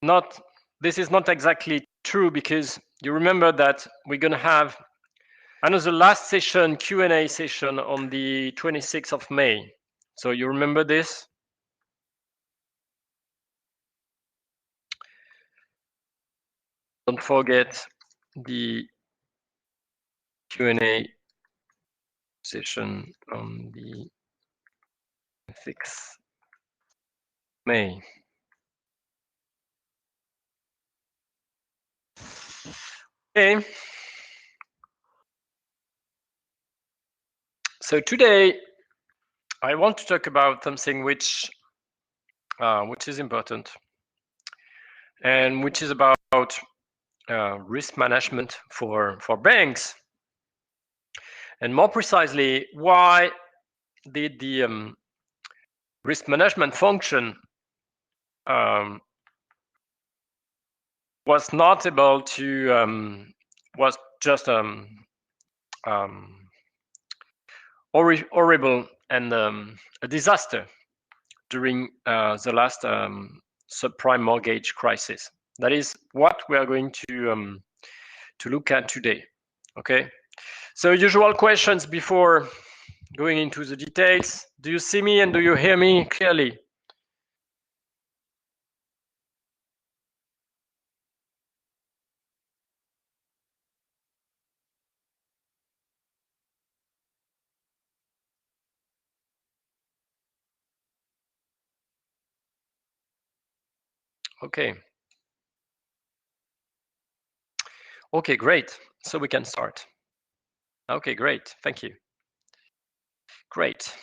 this is not exactly true, because you remember that we're going to have another last session, Q&A session, on the 26th of May. So you remember this? Don't forget the Q&A session on the 6th May. Okay. So today I want to talk about something which is important, and which is about risk management for banks, and more precisely, why did the risk management function was not able to was just horrible and a disaster during the last subprime mortgage crisis. That is what we are going to look at today. Okay. So usual questions before going into the details. Do you see me and do you hear me clearly? Okay. Okay, great. So we can start. Okay, great. Thank you. Great.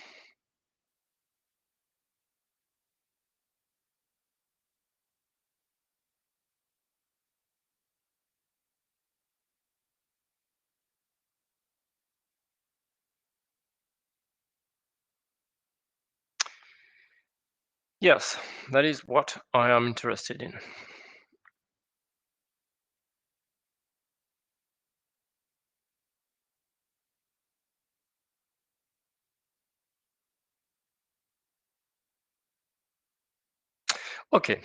Yes, that is what I am interested in. Okay,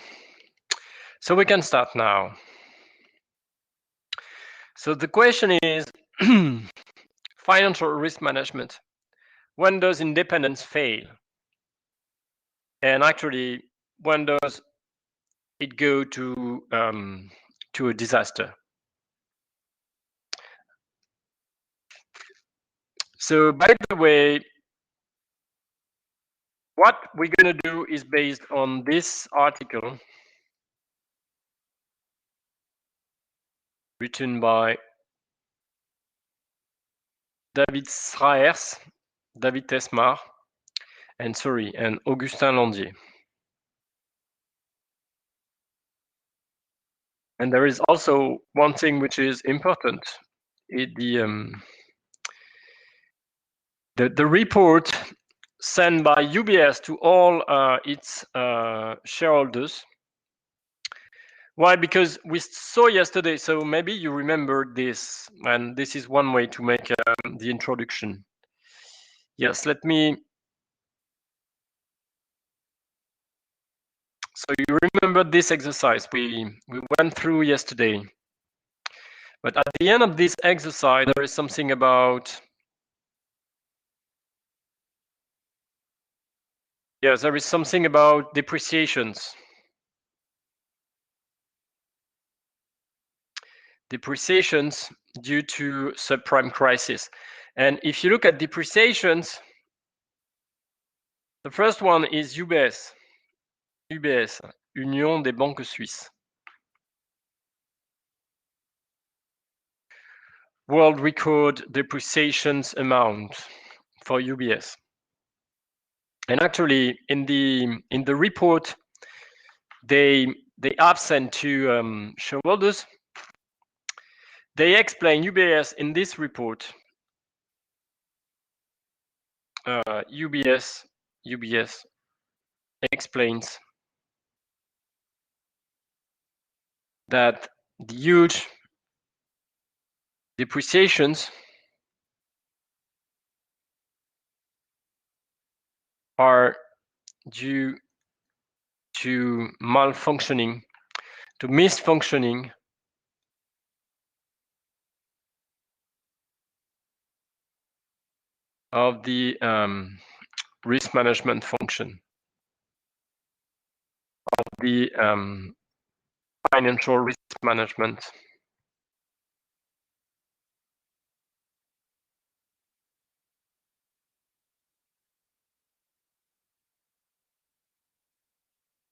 so we can start now. So the question is, financial risk management. When does independence fail? And actually, when does it go to a disaster? So by the way, what we're going to do is based on this article written by David Sraers, David Tesmar, and Augustin Landier. And there is also one thing which is important. The report sent by UBS to all its shareholders. Why? Because we saw yesterday, so maybe you remember this, and this is one way to make the introduction. Yes, let me. So you remember this exercise we went through yesterday. But at the end of this exercise, there is something about. Yes, there is something about depreciations. Depreciations due to subprime crisis. And if you look at depreciations, the first one is UBS. UBS, Union des Banques Suisses. World record depreciations amount for UBS. And actually, in the report, they absent to shareholders. They explain UBS in this report. UBS explains that the huge depreciations are due to malfunctioning to misfunctioning of the risk management function of the financial risk management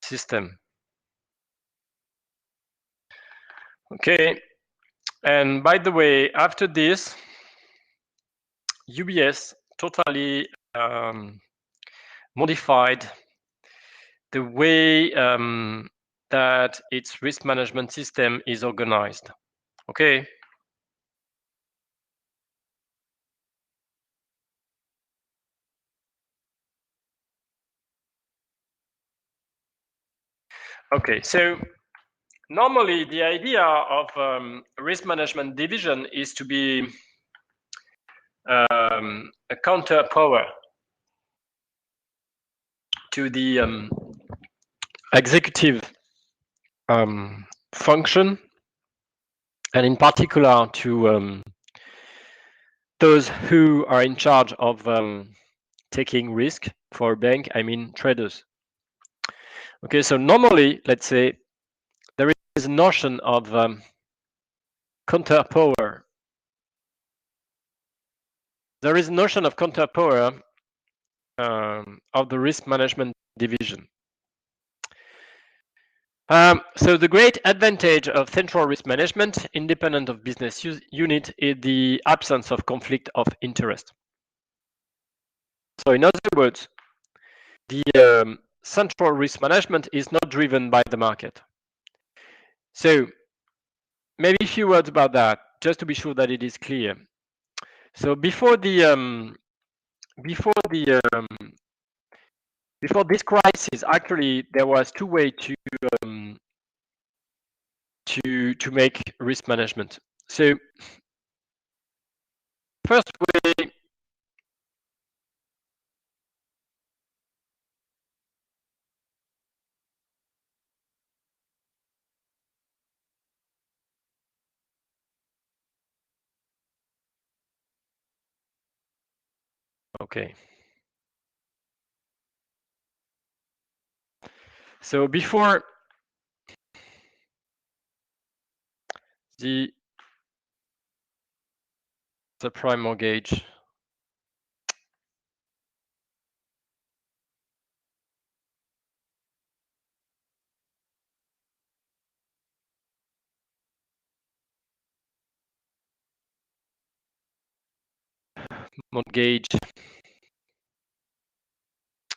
system. Okay, and by the way, after this, UBS totally modified the way that its risk management system is organized. Okay. Okay, so normally the idea of risk management division is to be a counter power to the executive function, and in particular to those who are in charge of taking risk for a bank, I mean traders. Okay, so normally, let's say, there is a notion of counter power. There is a notion of counter power of the risk management division. So the great advantage of central risk management, independent of business unit, is the absence of conflict of interest. So in other words, the central risk management is not driven by the market. So maybe a few words about that, just to be sure that it is clear. So before this crisis, actually, there was two ways to make risk management. So first way, okay. So before the prime mortgage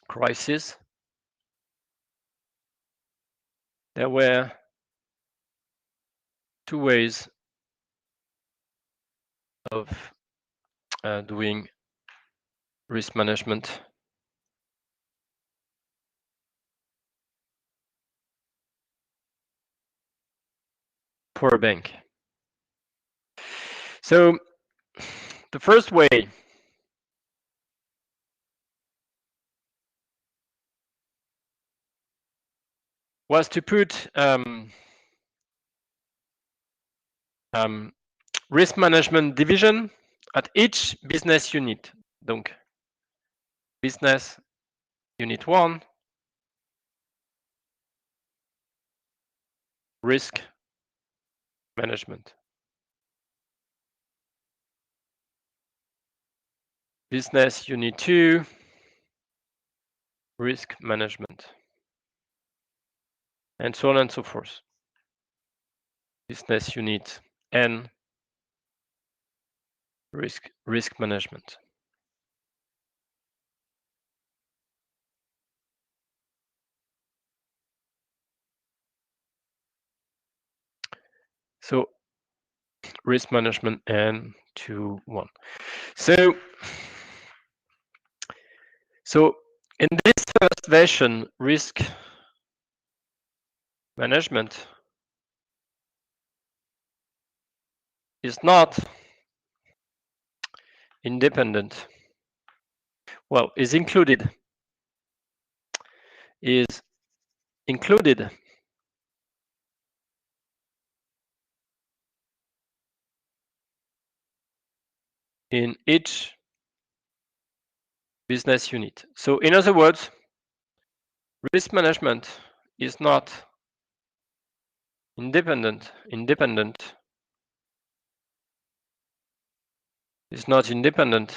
crisis, there were two ways of doing risk management. For a bank. So the first way was to put risk management division at each business unit. Donc, business unit 1, risk management. Business unit 2, risk management. And so on and so forth. Business unit N, risk management. So risk management N 2 1. So in this first version, risk management is not independent. Well, is included in each business unit. So in other words, risk management is not independent. Is not independent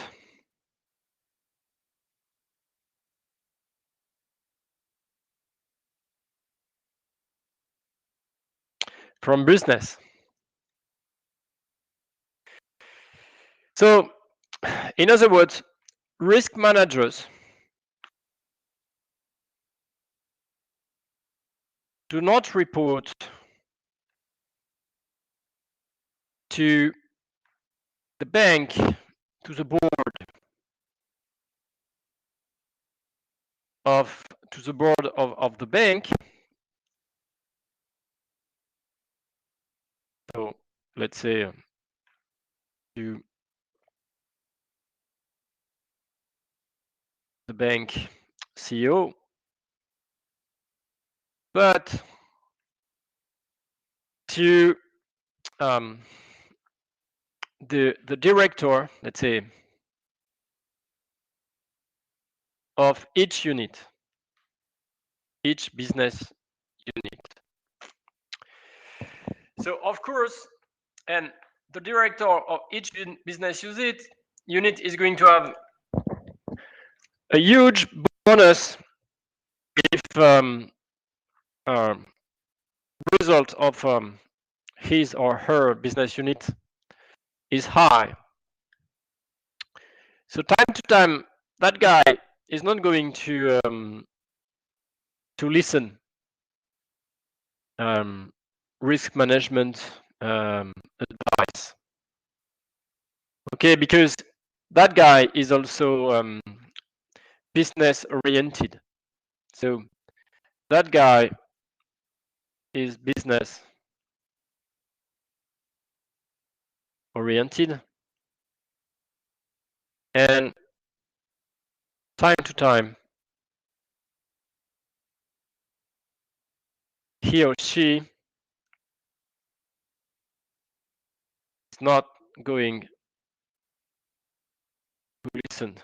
from business. So, in other words, risk managers do not report to the bank, to the board of the bank. So let's say to the bank CEO, but to the director, let's say, of each unit, each business unit. So of course, and the director of each business unit is going to have a huge bonus if result of his or her business unit is high. So time to time, that guy is not going to listen risk management advice. Okay, because that guy is also business oriented. So that guy is business oriented, and time to time he or she is not going to listen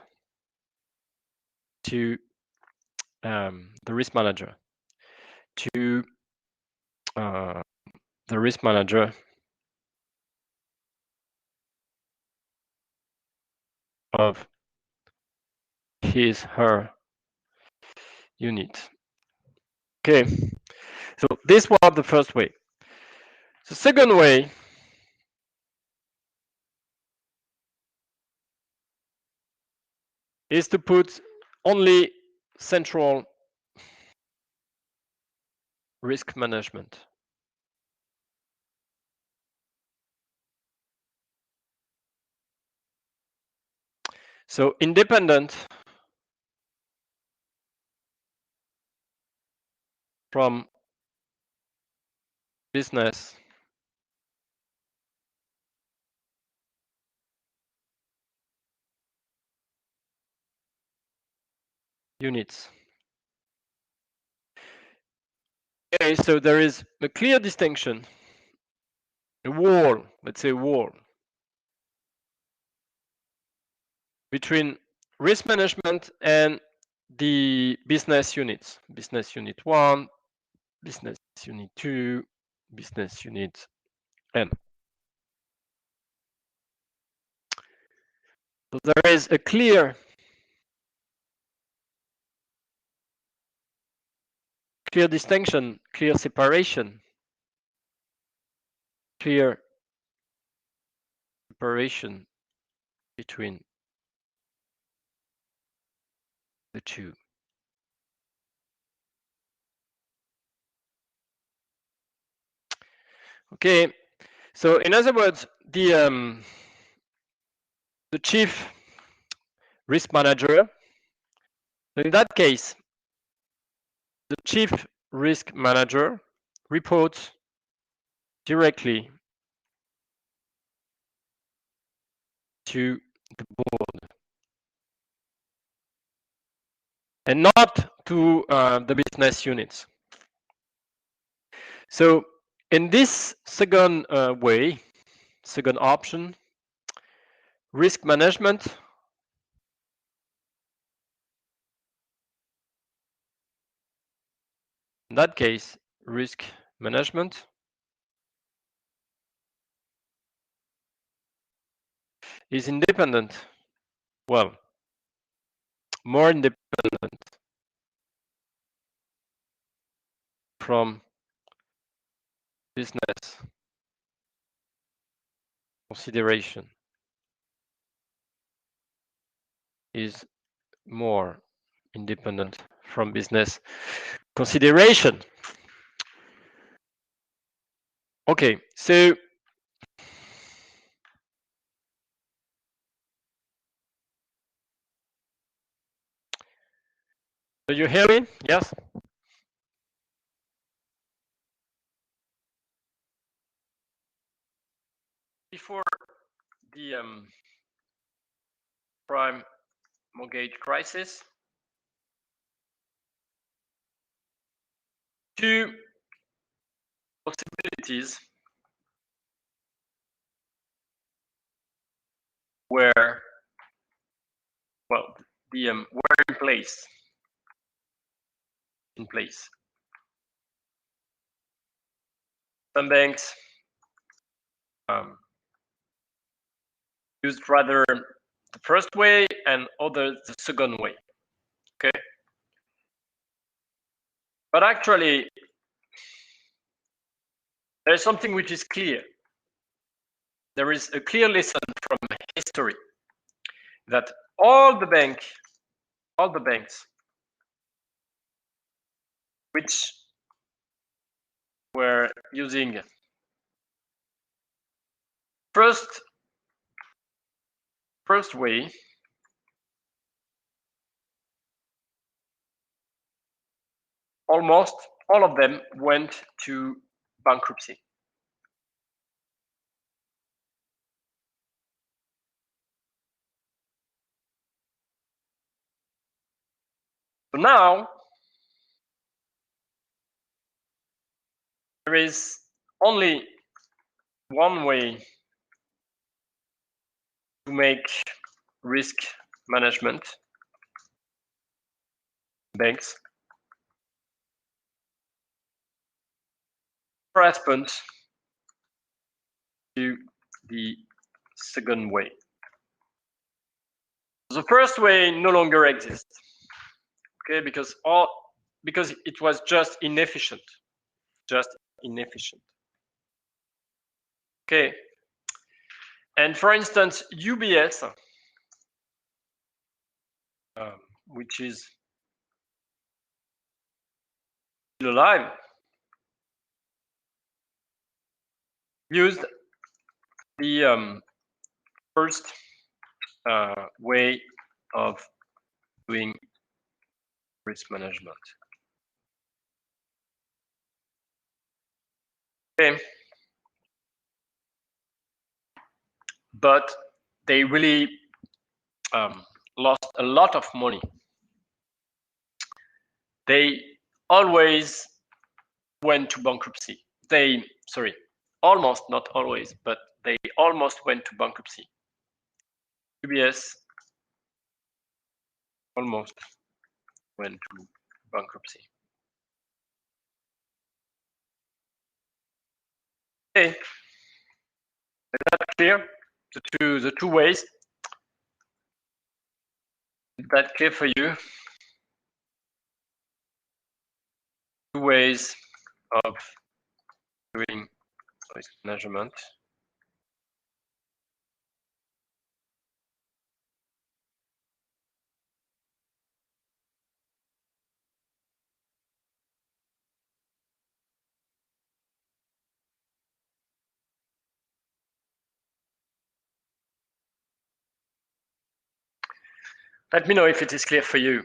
to the risk manager, to the risk manager of his her unit. Okay, so this was the first way. The second way is to put only central risk management. So independent from business units. Okay, so there is a clear distinction, a wall, let's say wall, between risk management and the business units. Business unit 1, business unit 2, business unit N. So there is a clear distinction, clear separation, clear separation between the two. Okay, so in other words, the chief risk manager, in that case, the chief risk manager reports directly to the board and not to the business units. So in this second way, second option, Risk management. In that case, risk management is independent. Well, more independent from business consideration. Is more independent from business consideration. Okay, so do you hear me? Yes? Before the prime mortgage crisis, two possibilities were, well, were in place. Some banks used rather the first way and others the second way. Okay, but actually, there is something which is clear. There is a clear lesson from history that all the banks which were using first way, almost all of them went to bankruptcy. So now there is only one way to make risk management banks corresponds to the second way. The first way no longer exists. Okay, because it was just inefficient. Okay, and for instance, UBS, which is still alive, used the first way of doing risk management. Okay, but they really lost a lot of money. They always went to bankruptcy. Almost, not always, but they almost went to bankruptcy. UBS almost went to bankruptcy. Okay, is that clear? The two ways. Is that clear for you? Two ways of doing risk management. Let me know if it is clear for you.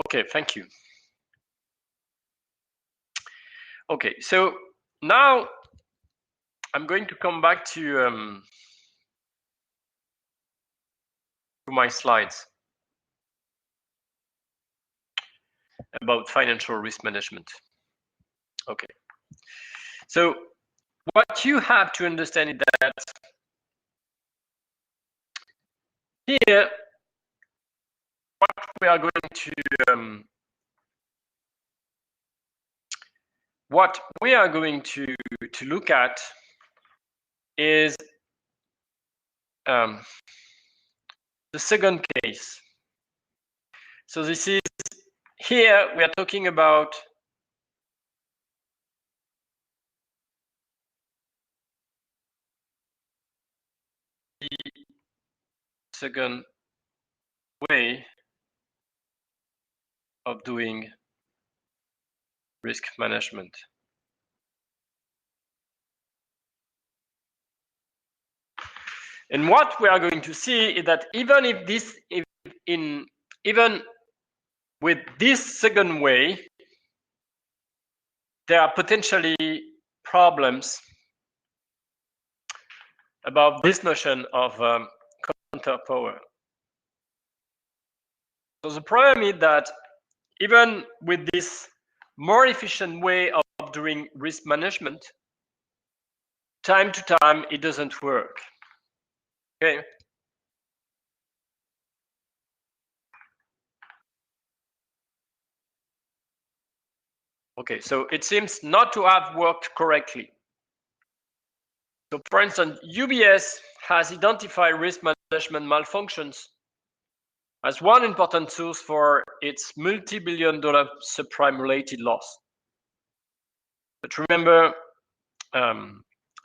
Okay, thank you. Okay, so now I'm going to come back to my slides about financial risk management. Okay. So what you have to understand is that here, what we are going to look at is the second case. So this is, here we are talking about the second way of doing risk management. And what we are going to see is that even with this second way, there are potentially problems about this notion of counterpower. So the problem is that even with this more efficient way of doing risk management, time to time it doesn't work. Okay. Okay, so it seems not to have worked correctly. So for instance, UBS has identified risk management malfunctions as one important source for its multi-billion-dollar subprime related loss. But remember,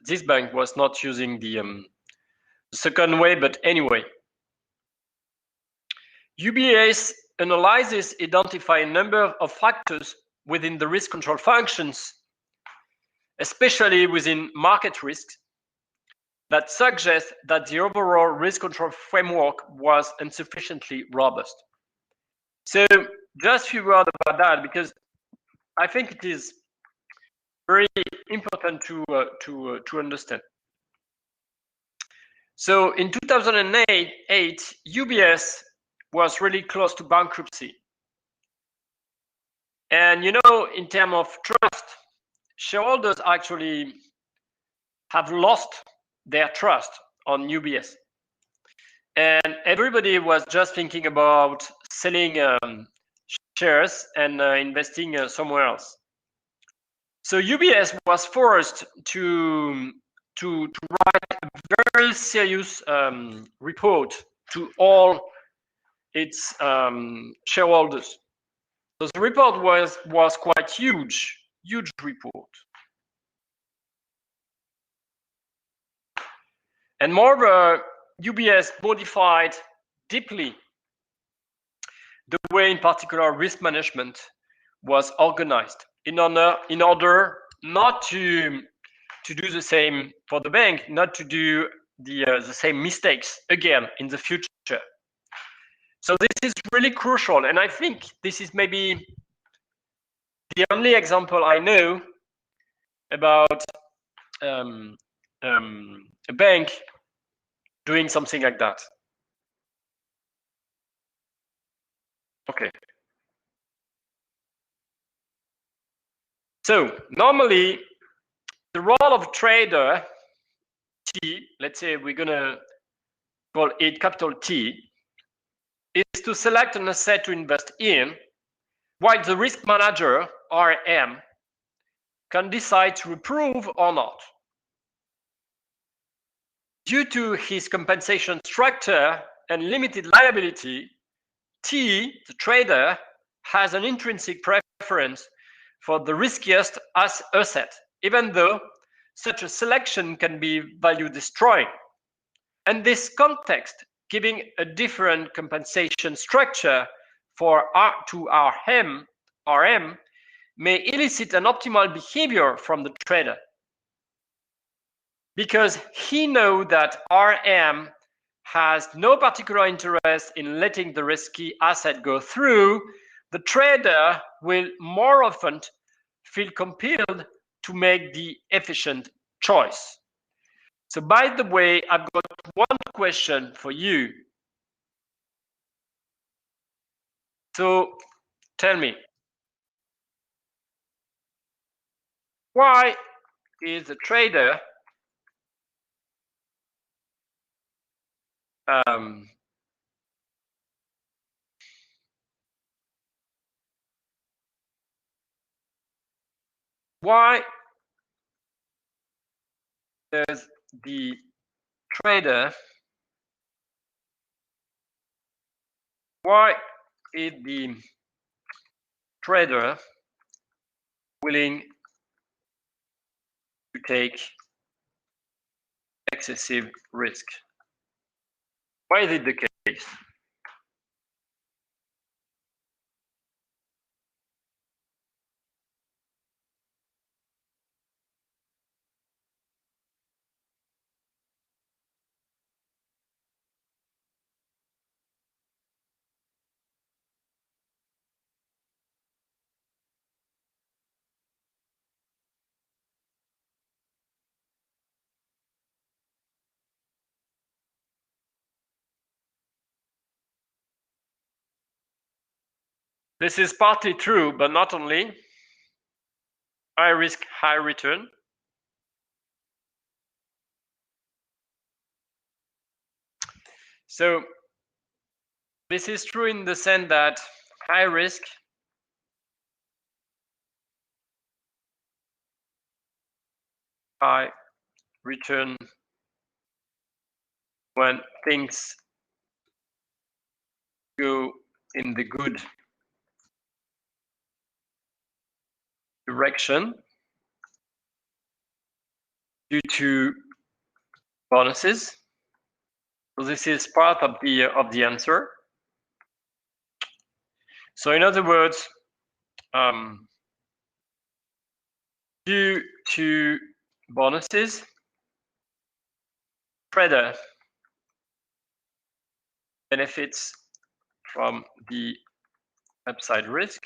this bank was not using the second way, but anyway. UBS analysis identify a number of factors within the risk control functions, especially within market risks, that suggest that the overall risk control framework was insufficiently robust. So just a few words about that, because I think it is very important to understand. So in 2008, UBS was really close to bankruptcy. And you know, in terms of trust, shareholders actually have lost their trust on UBS. And everybody was just thinking about selling shares and investing somewhere else. So UBS was forced to write a very serious report to all its shareholders. So the report was quite huge report. And moreover, UBS modified deeply the way, in particular, risk management was organized in order not to do the same for the bank, not to do the same mistakes again in the future. So this is really crucial, and I think this is maybe the only example I know about a bank doing something like that. Okay. So normally, the role of trader T, let's say we're gonna call it capital T, is to select an asset to invest in, while the risk manager, RM, can decide to approve or not. Due to his compensation structure and limited liability, T, the trader, has an intrinsic preference for the riskiest asset, even though such a selection can be value destroying. And this context, giving a different compensation structure for RM may elicit an optimal behavior from the trader. Because he knows that RM has no particular interest in letting the risky asset go through, the trader will more often feel compelled to make the efficient choice. So by the way, I've got one question for you. So tell me, why is a trader why does the trader why is the trader willing to take excessive risk? Why is it the case? This is partly true, but not only. High risk, high return. So this is true in the sense that high risk high return when things go in the good direction due to bonuses. So this is part of the answer. So in other words, due to bonuses, trader benefits from the upside risk.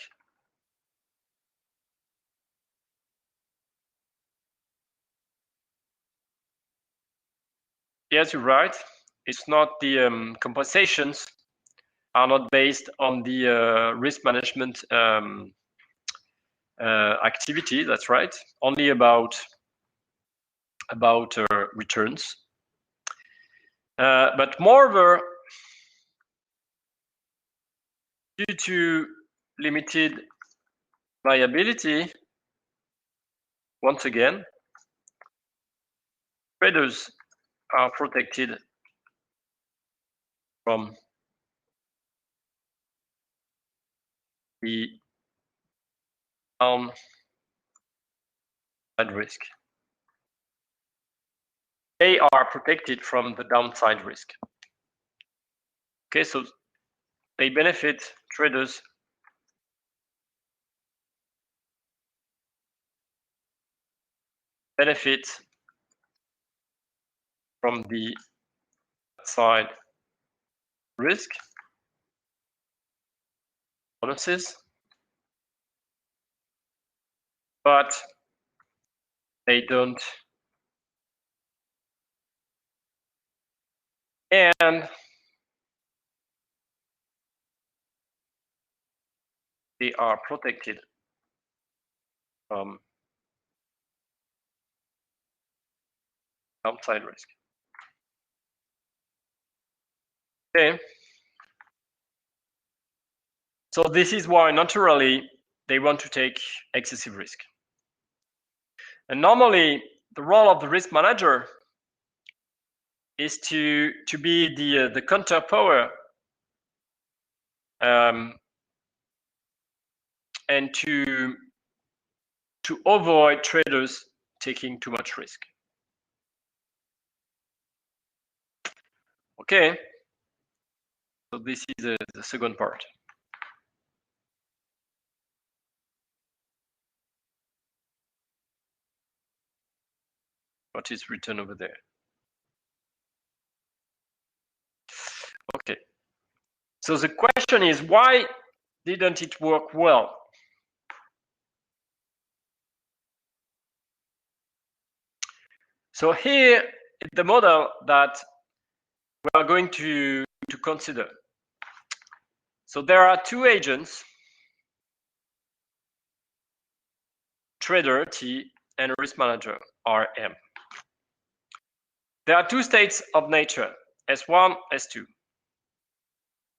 Yes, you're right. It's not the compensations are not based on the risk management activity. That's right. Only about returns. But moreover, due to limited liability, once again, traders are protected from the downside risk. They are protected from the downside risk. Okay, so they benefit, traders benefit from the side risk bonuses, but they don't, and they are protected from downside risk. Okay. So this is why naturally they want to take excessive risk. And normally the role of the risk manager is to be the counter power and to avoid traders taking too much risk. Okay, so this is the second part. What is written over there? Okay, so the question is, why didn't it work well? So here is the model that we are going to consider. So there are two agents, trader T and risk manager RM. There are two states of nature, S1, S2,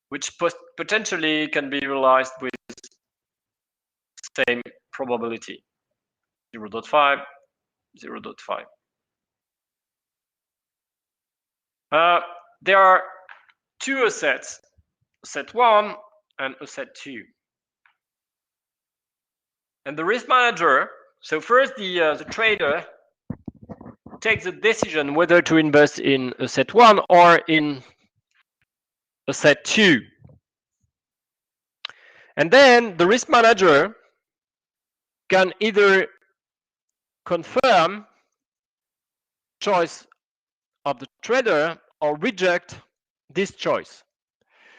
which potentially can be realized with same probability, 0.5, 0.5. There are two assets, asset 1 and asset 2. And the risk manager, so first the trader takes the decision whether to invest in asset 1 or in asset 2. And then the risk manager can either confirm choice of the trader or reject this choice.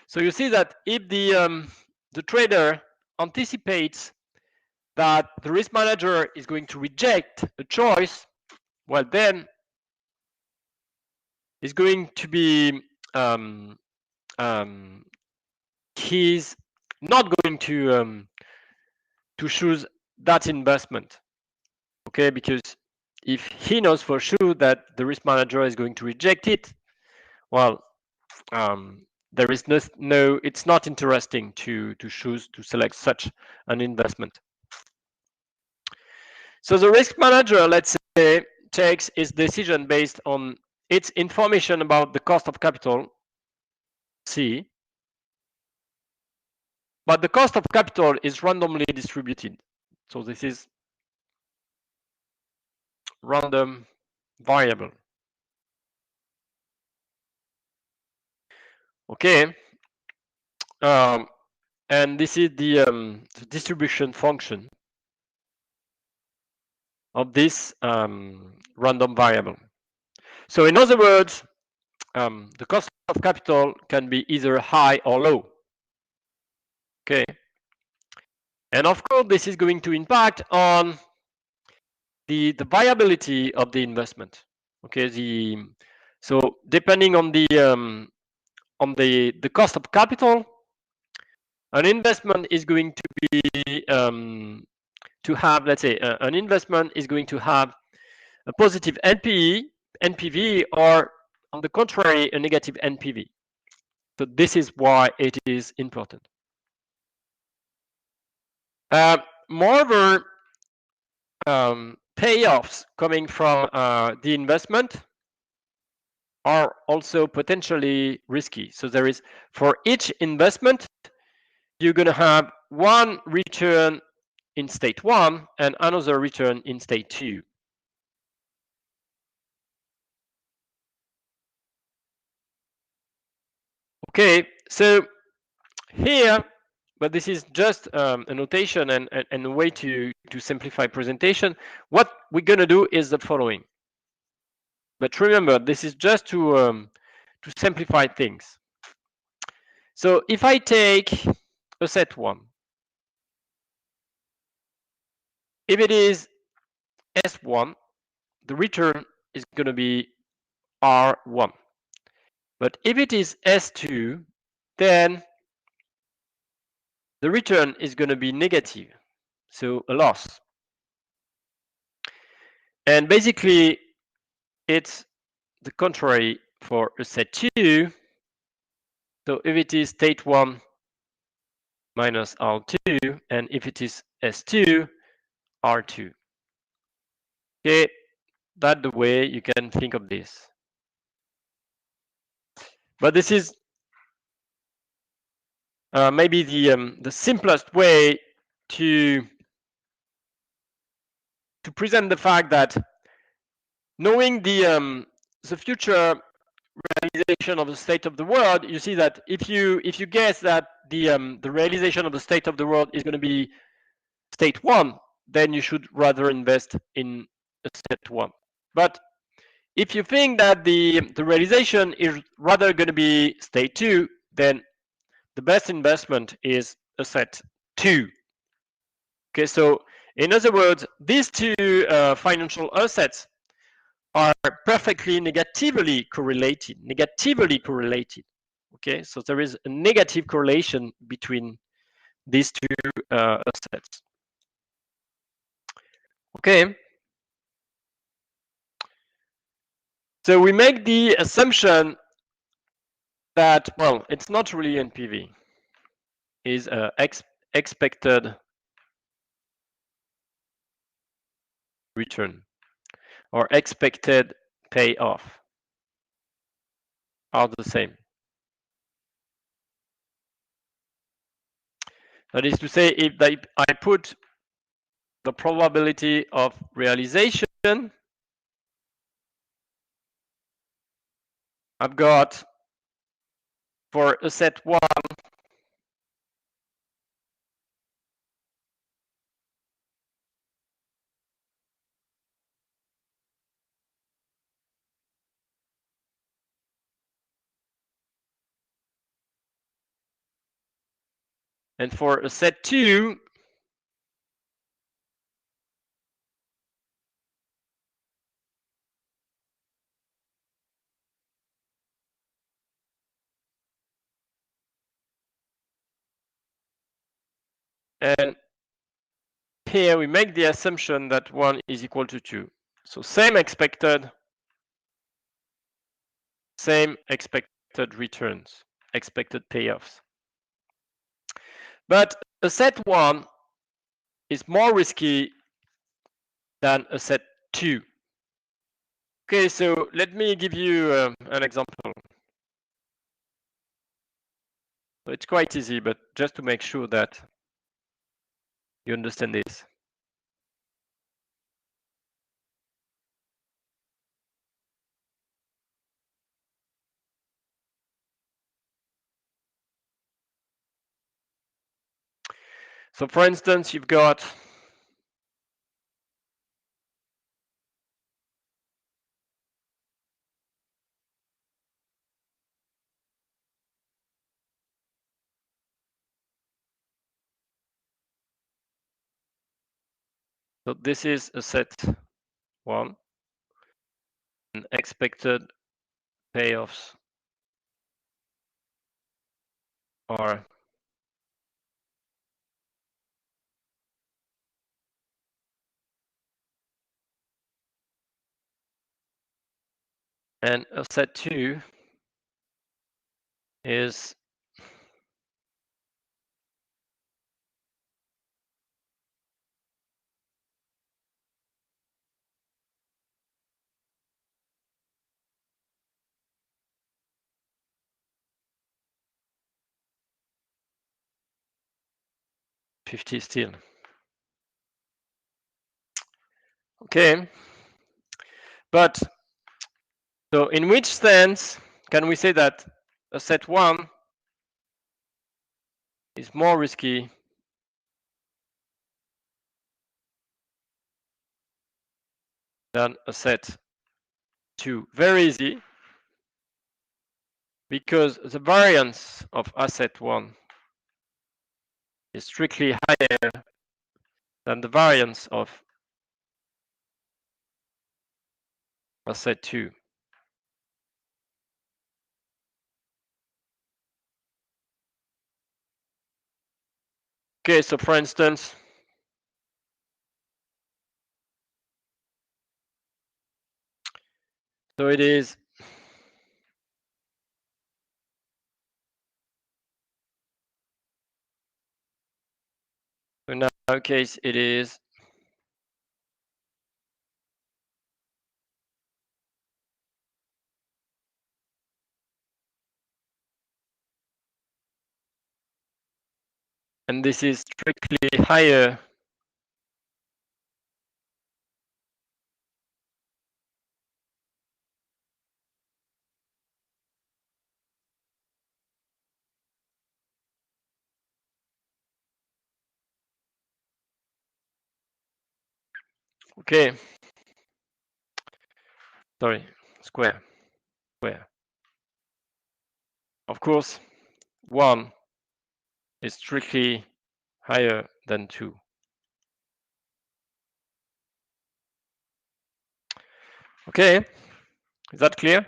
So you see that if the trader anticipates that the risk manager is going to reject a choice, well then is going to be he's not going to choose that investment, okay? Because if he knows for sure that the risk manager is going to reject it, well, there is no it's not interesting to choose to select such an investment. So the risk manager, let's say, takes its decision based on its information about the cost of capital, C, but the cost of capital is randomly distributed. So this is random variable. Okay. And this is the distribution function of this random variable. So in other words, the cost of capital can be either high or low. Okay. And of course, this is going to impact on the viability of the investment. Okay. So depending on the cost of capital, an investment is going to be to have, let's say, an investment is going to have a positive NPV, or on the contrary, a negative NPV. So this is why it is important. Moreover, payoffs coming from the investment are also potentially risky. So there is, for each investment, you're going to have one return in state 1 and another return in state 2. Okay, so here, but this is just a notation and a way to simplify presentation. What we're going to do is the following. But remember, this is just to simplify things. So if I take asset 1, if it is S1, the return is going to be R1. But if it is S2, then the return is going to be negative, so a loss. And basically, it's the contrary for asset 2. So if it is state 1 minus R2, and if it is S2, R2. Okay, that's the way you can think of this. But this is maybe the simplest way to present the fact that knowing the future realization of the state of the world, you see that if you guess that the realization of the state of the world is going to be state 1, then you should rather invest in state 1. But if you think that the realization is rather going to be state 2, then the best investment is asset 2. Okay, so in other words, these two financial assets are perfectly negatively correlated. Okay, so there is a negative correlation between these two assets. Okay. So we make the assumption that, well, it's not really NPV, is expected return or expected payoff are the same. That is to say, if I put the probability of realization, I've got for asset 1 and for asset 2 and here we make the assumption that 1 is equal to 2. So same expected returns, expected payoffs. But asset 1 is more risky than asset 2. Okay, so let me give you an example. It's quite easy, but just to make sure that you understand this. So for instance, you've got so this is asset 1 and expected payoffs are and asset 2 is $50 still. Okay, but so in which sense can we say that asset 1 is more risky than asset 2? Very easy, because the variance of asset 1 is strictly higher than the variance of asset 2. Okay, so for instance, so it is in our case it is and this is strictly higher okay, sorry, square. Of course, 1 is strictly higher than 2. Okay, is that clear?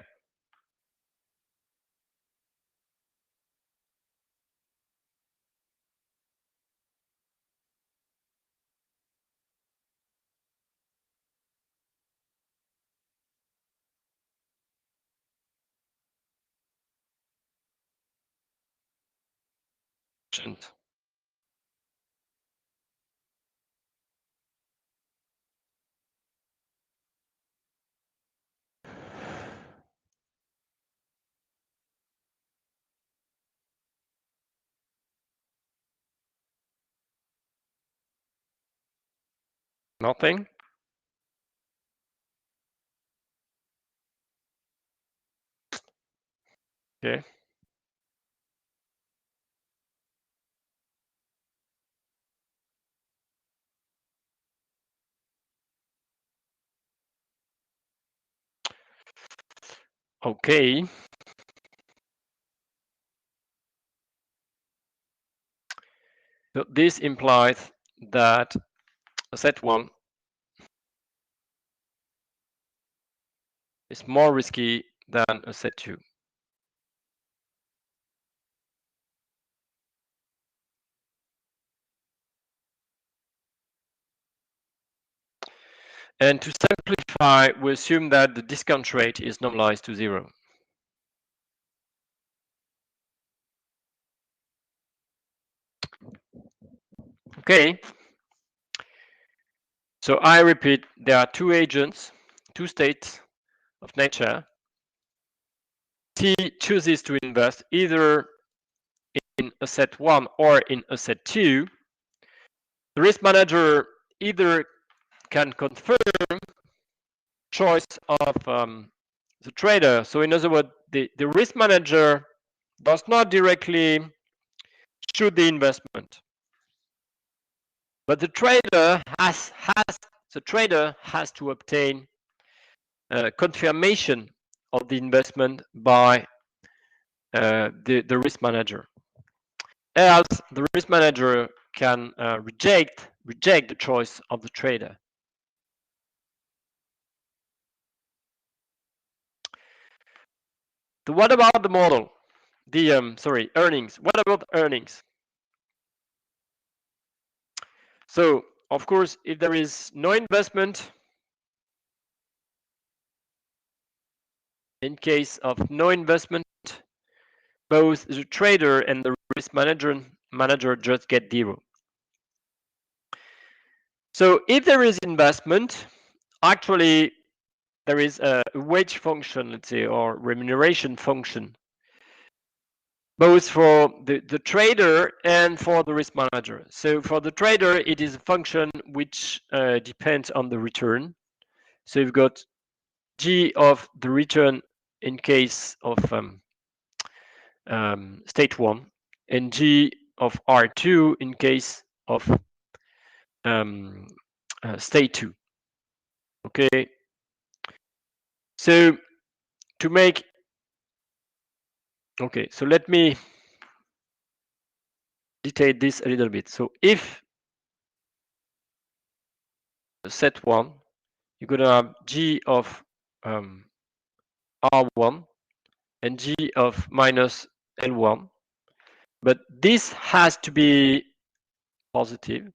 Nothing? Okay. Okay. So this implies that set 1 is more risky than a set 2. And to simplify, we assume that the discount rate is normalized to 0. Okay. So I repeat, there are two agents, two states of nature. T chooses to invest either in asset 1 or in asset 2. The risk manager either can confirm choice of the trader. So in other words, the risk manager does not directly shoot the investment, but the trader has to obtain confirmation of the investment by the risk manager. Else, the risk manager can reject the choice of the trader. So what about the model? The earnings. What about earnings? So of course, if there is no investment, in case of no investment, both the trader and the risk manager just get 0. So if there is investment, actually there is a wage function, let's say, or remuneration function, both for the trader and for the risk manager. So for the trader, it is a function which depends on the return. So you've got G of the return in case of state 1, and G of R2 in case of state 2. Okay. So to make, okay, so let me detail this a little bit. So if set 1, you're going to have G of R1 and G of minus L1, but this has to be positive.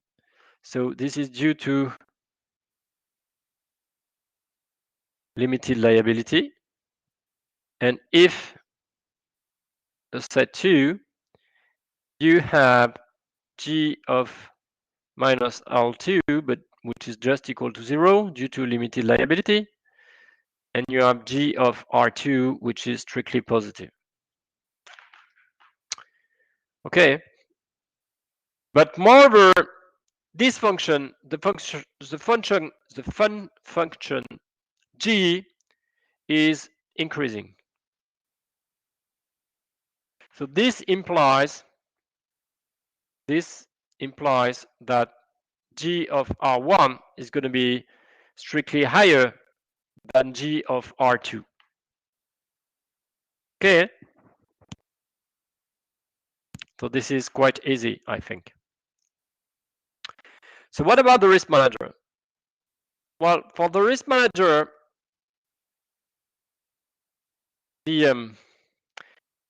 So this is due to limited liability. And if set 2, you have G of minus L2, but which is just equal to 0 due to limited liability. And you have G of R2, which is strictly positive. Okay. But moreover, this function, the fun function G is increasing. So this implies that G of R1 is going to be strictly higher than G of R2. Okay. So this is quite easy, I think. So what about the risk manager? Well, for the risk manager, the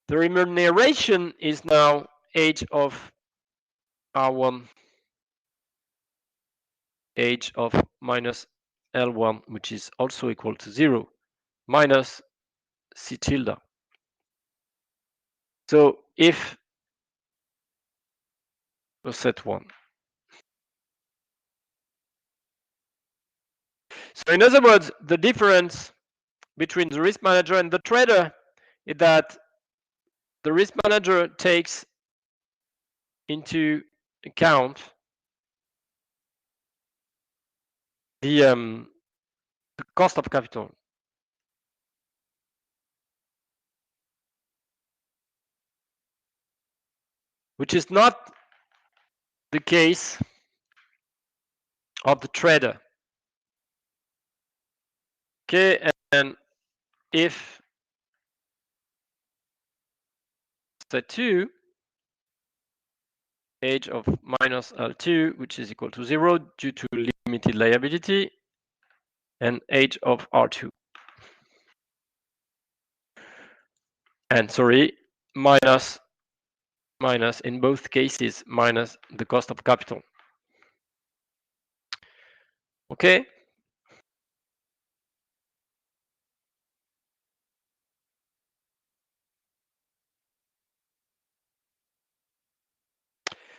remuneration is now H of R1, H of minus L1, which is also equal to 0, minus C tilde. So if set 1. So in other words, the difference between the risk manager and the trader is that the risk manager takes into account the cost of capital, which is not the case of the trader. Okay, and if set 2, age of minus L2, which is equal to 0 due to limited liability, and age of R2. And sorry, minus in both cases, minus the cost of capital. Okay.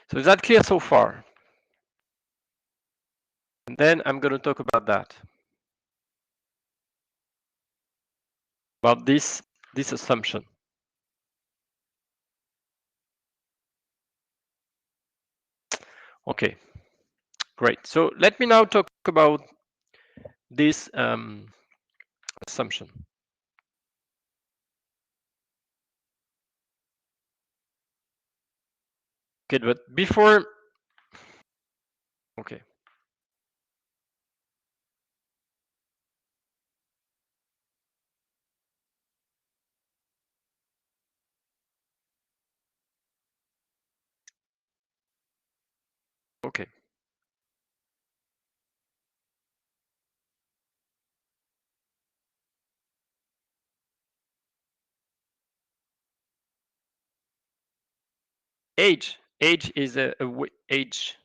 So is that clear so far? And then I'm going to talk about that. About this assumption. Okay, great. So let me now talk about this assumption. Okay, but before, okay. Okay. Age is a age.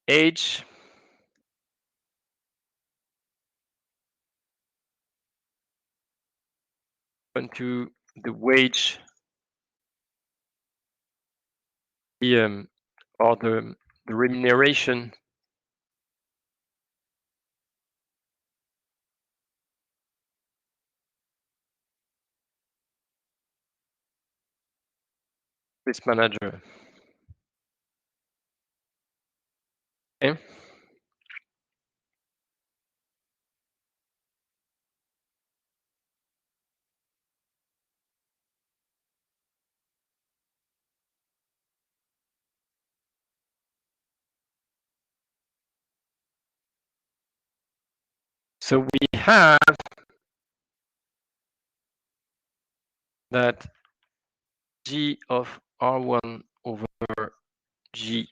Age into the wage, or the remuneration risk manager. Okay. So we have that G of R1 over G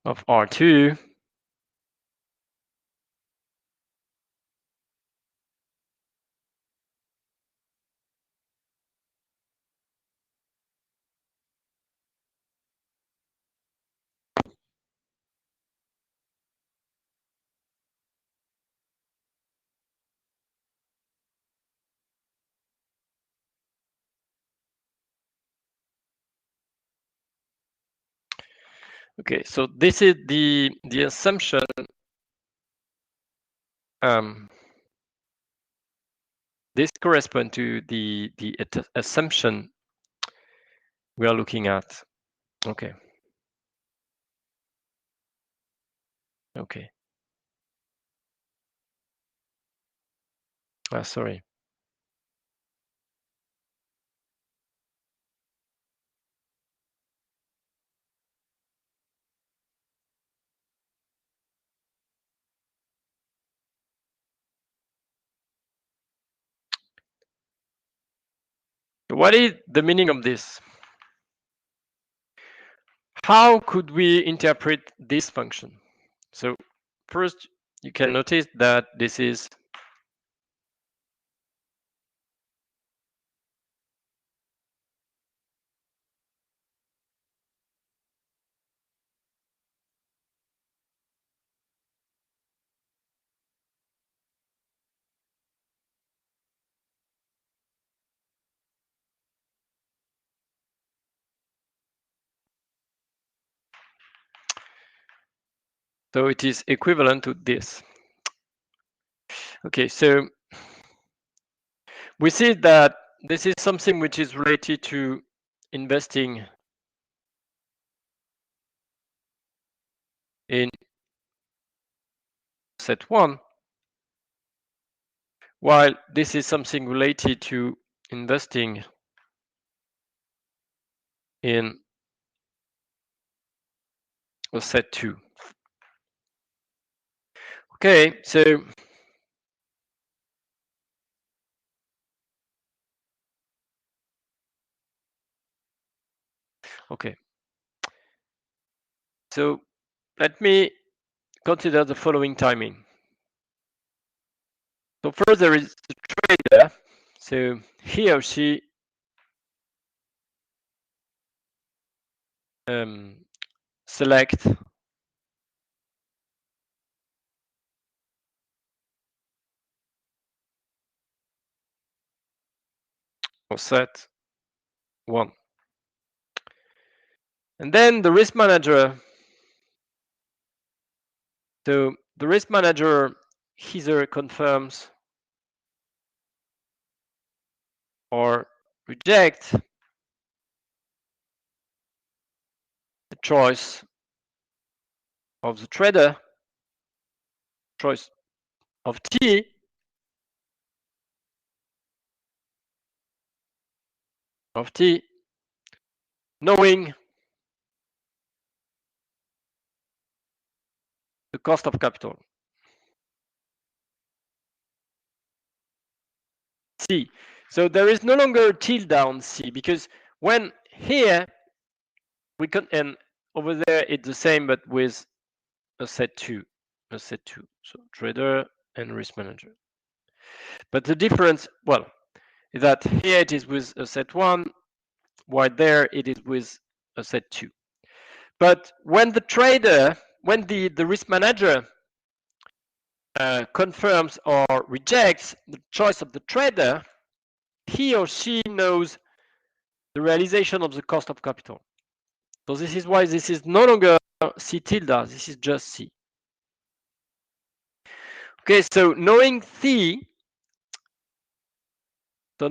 of R2 Okay, so this is the assumption this corresponds to the assumption we are looking at. Okay. Okay. Sorry. What is the meaning of this? How could we interpret this function? So first, you can notice that this is So it is equivalent to this. Okay, so we see that this is something which is related to investing in set 1, while this is something related to investing in a set 2. Okay, so okay. So let me consider the following timing. So first there is the trader. So he or she select or set 1. And then the risk manager. So the risk manager either confirms or rejects the choice of the trader, choice of T, knowing the cost of capital, C. So there is no longer a tilde down C, because when here we can, and over there it's the same, but with a set 2. So trader and risk manager. But the difference, well, is that here it is with a set 1, while there it is with a set 2. But when the trader, when the risk manager confirms or rejects the choice of the trader, he or she knows the realization of the cost of capital. So this is why this is no longer C tilde, this is just C. Okay, so knowing C, so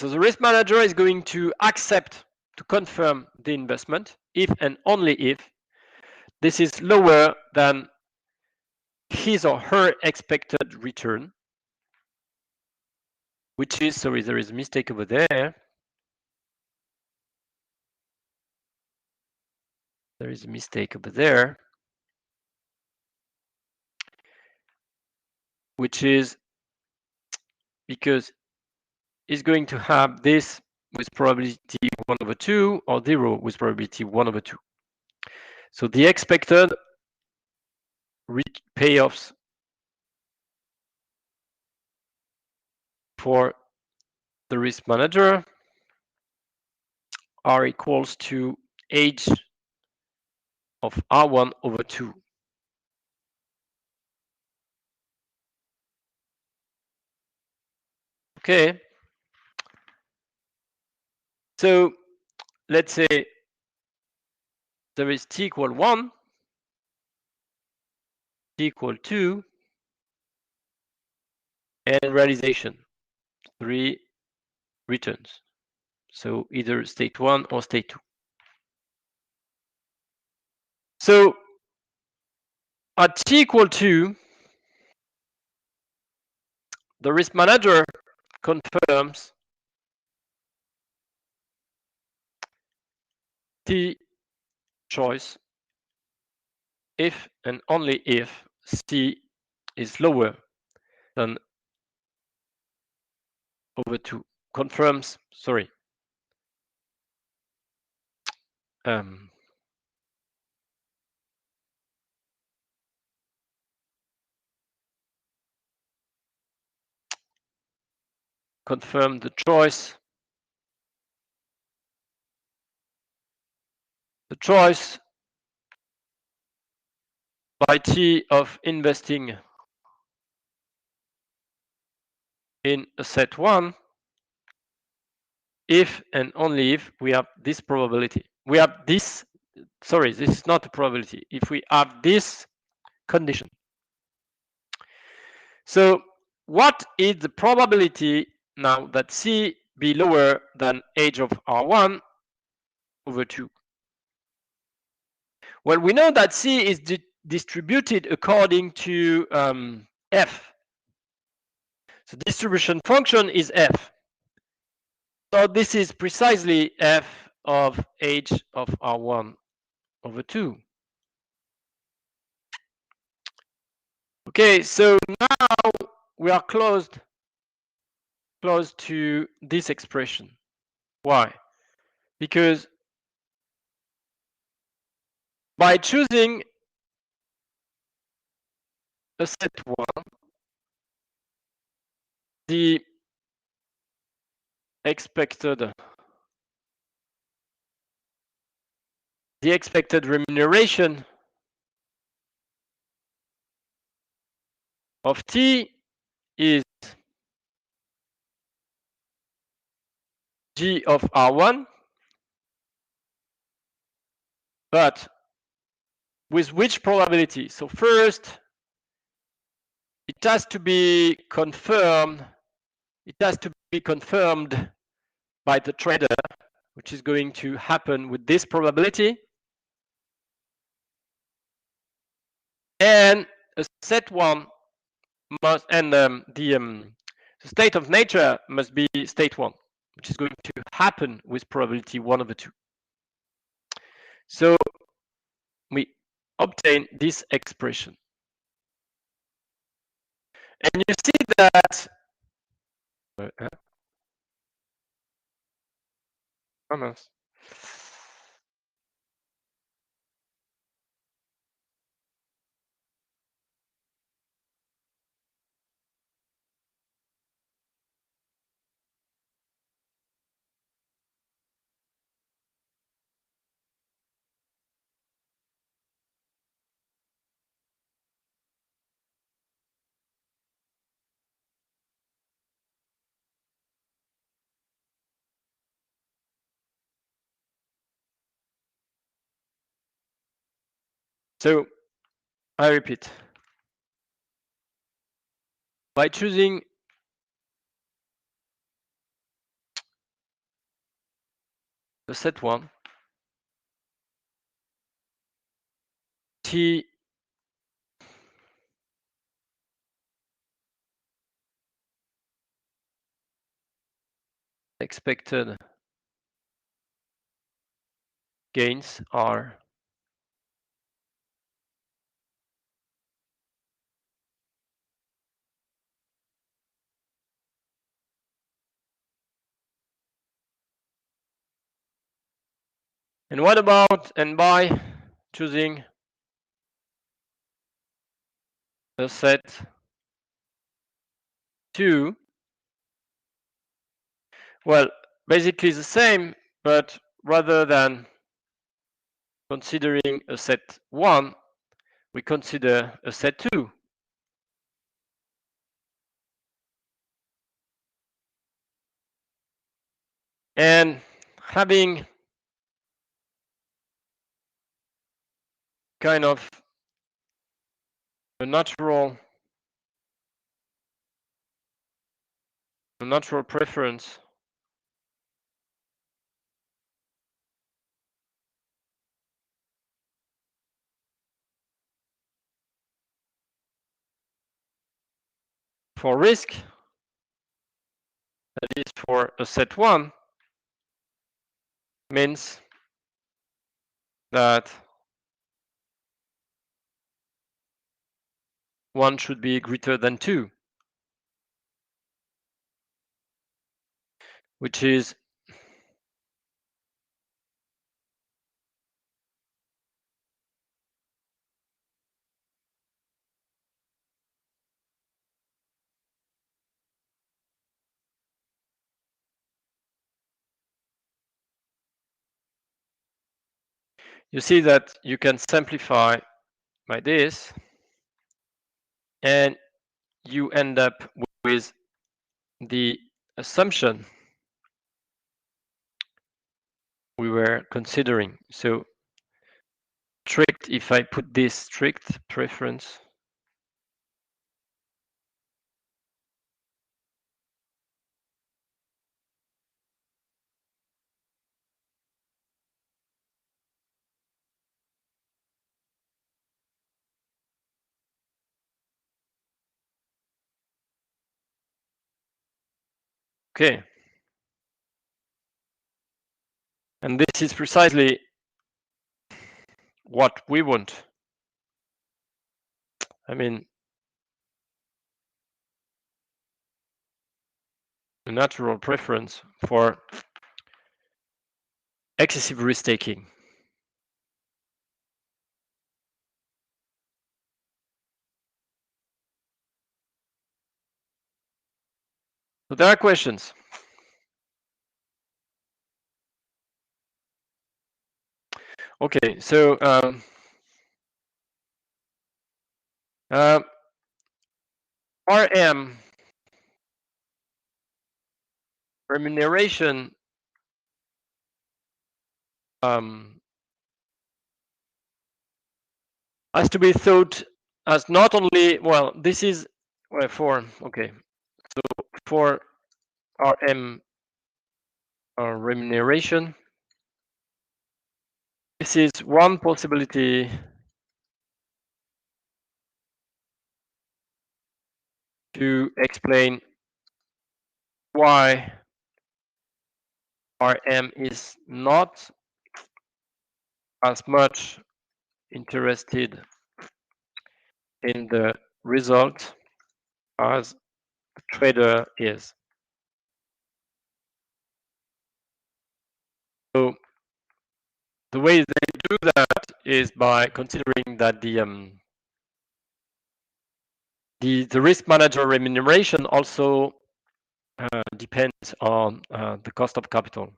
the risk manager is going to accept to confirm the investment if and only if this is lower than his or her expected return, which is, sorry, there is a mistake over there. There is a mistake over there, which is because it's going to have this with probability 1/2 or 0 with probability 1/2. So the expected payoffs for the risk manager are equals to h of R1/2. Okay. So let's say there is t equal 1, t equal 2, and realization, 3 returns. So either state 1 or state 2. So at t equal 2, the risk manager confirms T choice if and only if C is lower than over 2. Confirms, sorry. Confirm the choice. The choice by T of investing in a set 1 if and only if we have this probability. we have this, sorry, this is not a probability. If we have this condition. So what is the probability now that C be lower than h of R1 over 2? Well, we know that C is distributed according to F. So distribution function is F. So this is precisely F of h of R1 over 2. Okay, so now we are close to this expression. Why? Because by choosing a set 1, the expected remuneration of t is g of R1, but with which probability? So first, it has to be confirmed. It has to be confirmed by the trader, which is going to happen with this probability. And a set 1 must, and the state of nature must be state 1, which is going to happen with probability 1 over 2. So we obtain this expression. And you see that so I repeat, by choosing the set 1, t expected gains are and what about and by choosing the set 2? Well, basically the same, but rather than considering a set 1, we consider a set 2. And having kind of a natural preference for risk, that is for a set 1, means that 1 should be greater than 2, which is you see that you can simplify by this, and you end up with the assumption we were considering. So strict, if I put this strict preference, okay. And this is precisely what we want. I mean, a natural preference for excessive risk taking. So there are questions. Okay, so RM remuneration has to be thought as not only, well, this is for, okay, so for RM remuneration, this is one possibility to explain why RM is not as much interested in the result as the trader is. So the way they do that is by considering that the risk manager remuneration also depends on the cost of capital.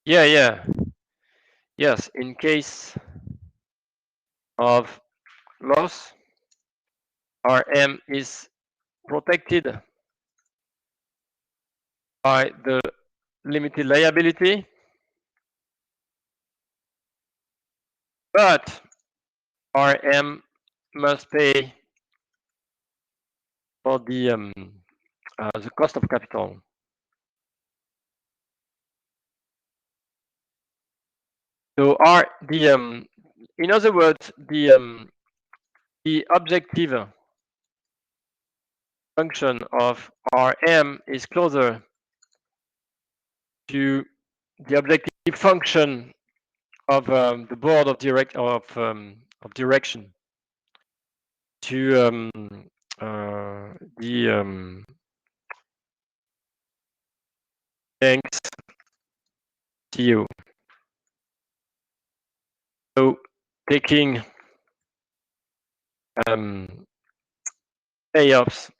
Yeah. Yes, in case of loss, RM is protected by the limited liability, but RM must pay for the cost of capital. So in other words, the objective function of RM is closer to the objective function of the board of direction, to the bank's CEO. So taking payoffs,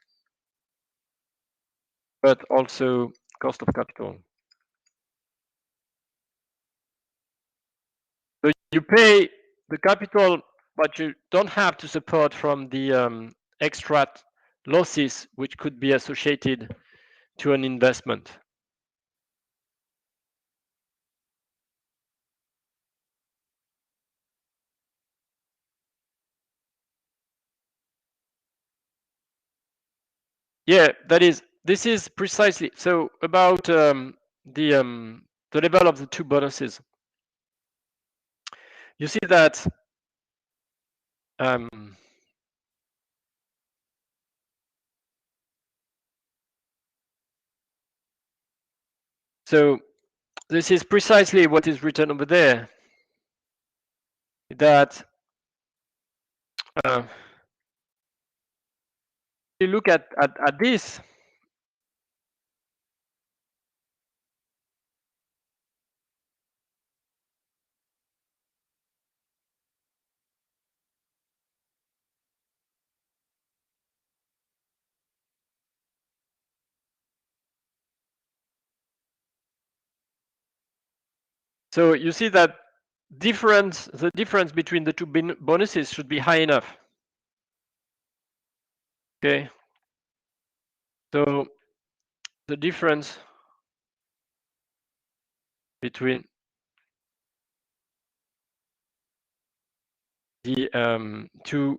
but also cost of capital. So you pay the capital, but you don't have to support from the extra losses which could be associated to an investment. Yeah, this is precisely so about the level of the two bonuses. You see that so this is precisely what is written over there. That you look at this. So you see that the difference between the two bonuses should be high enough. Okay. So the difference between the two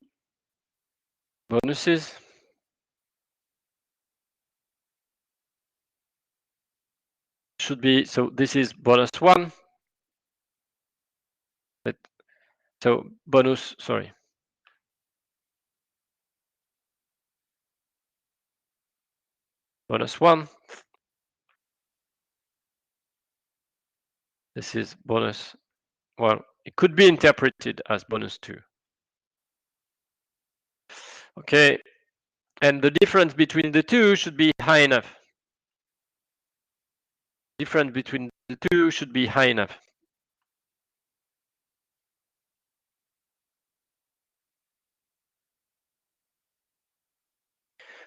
bonuses should be, so this is bonus 1. So bonus 1. This is bonus, well, it could be interpreted as bonus 2. Okay, and the difference between the two should be high enough. Difference between the two should be high enough.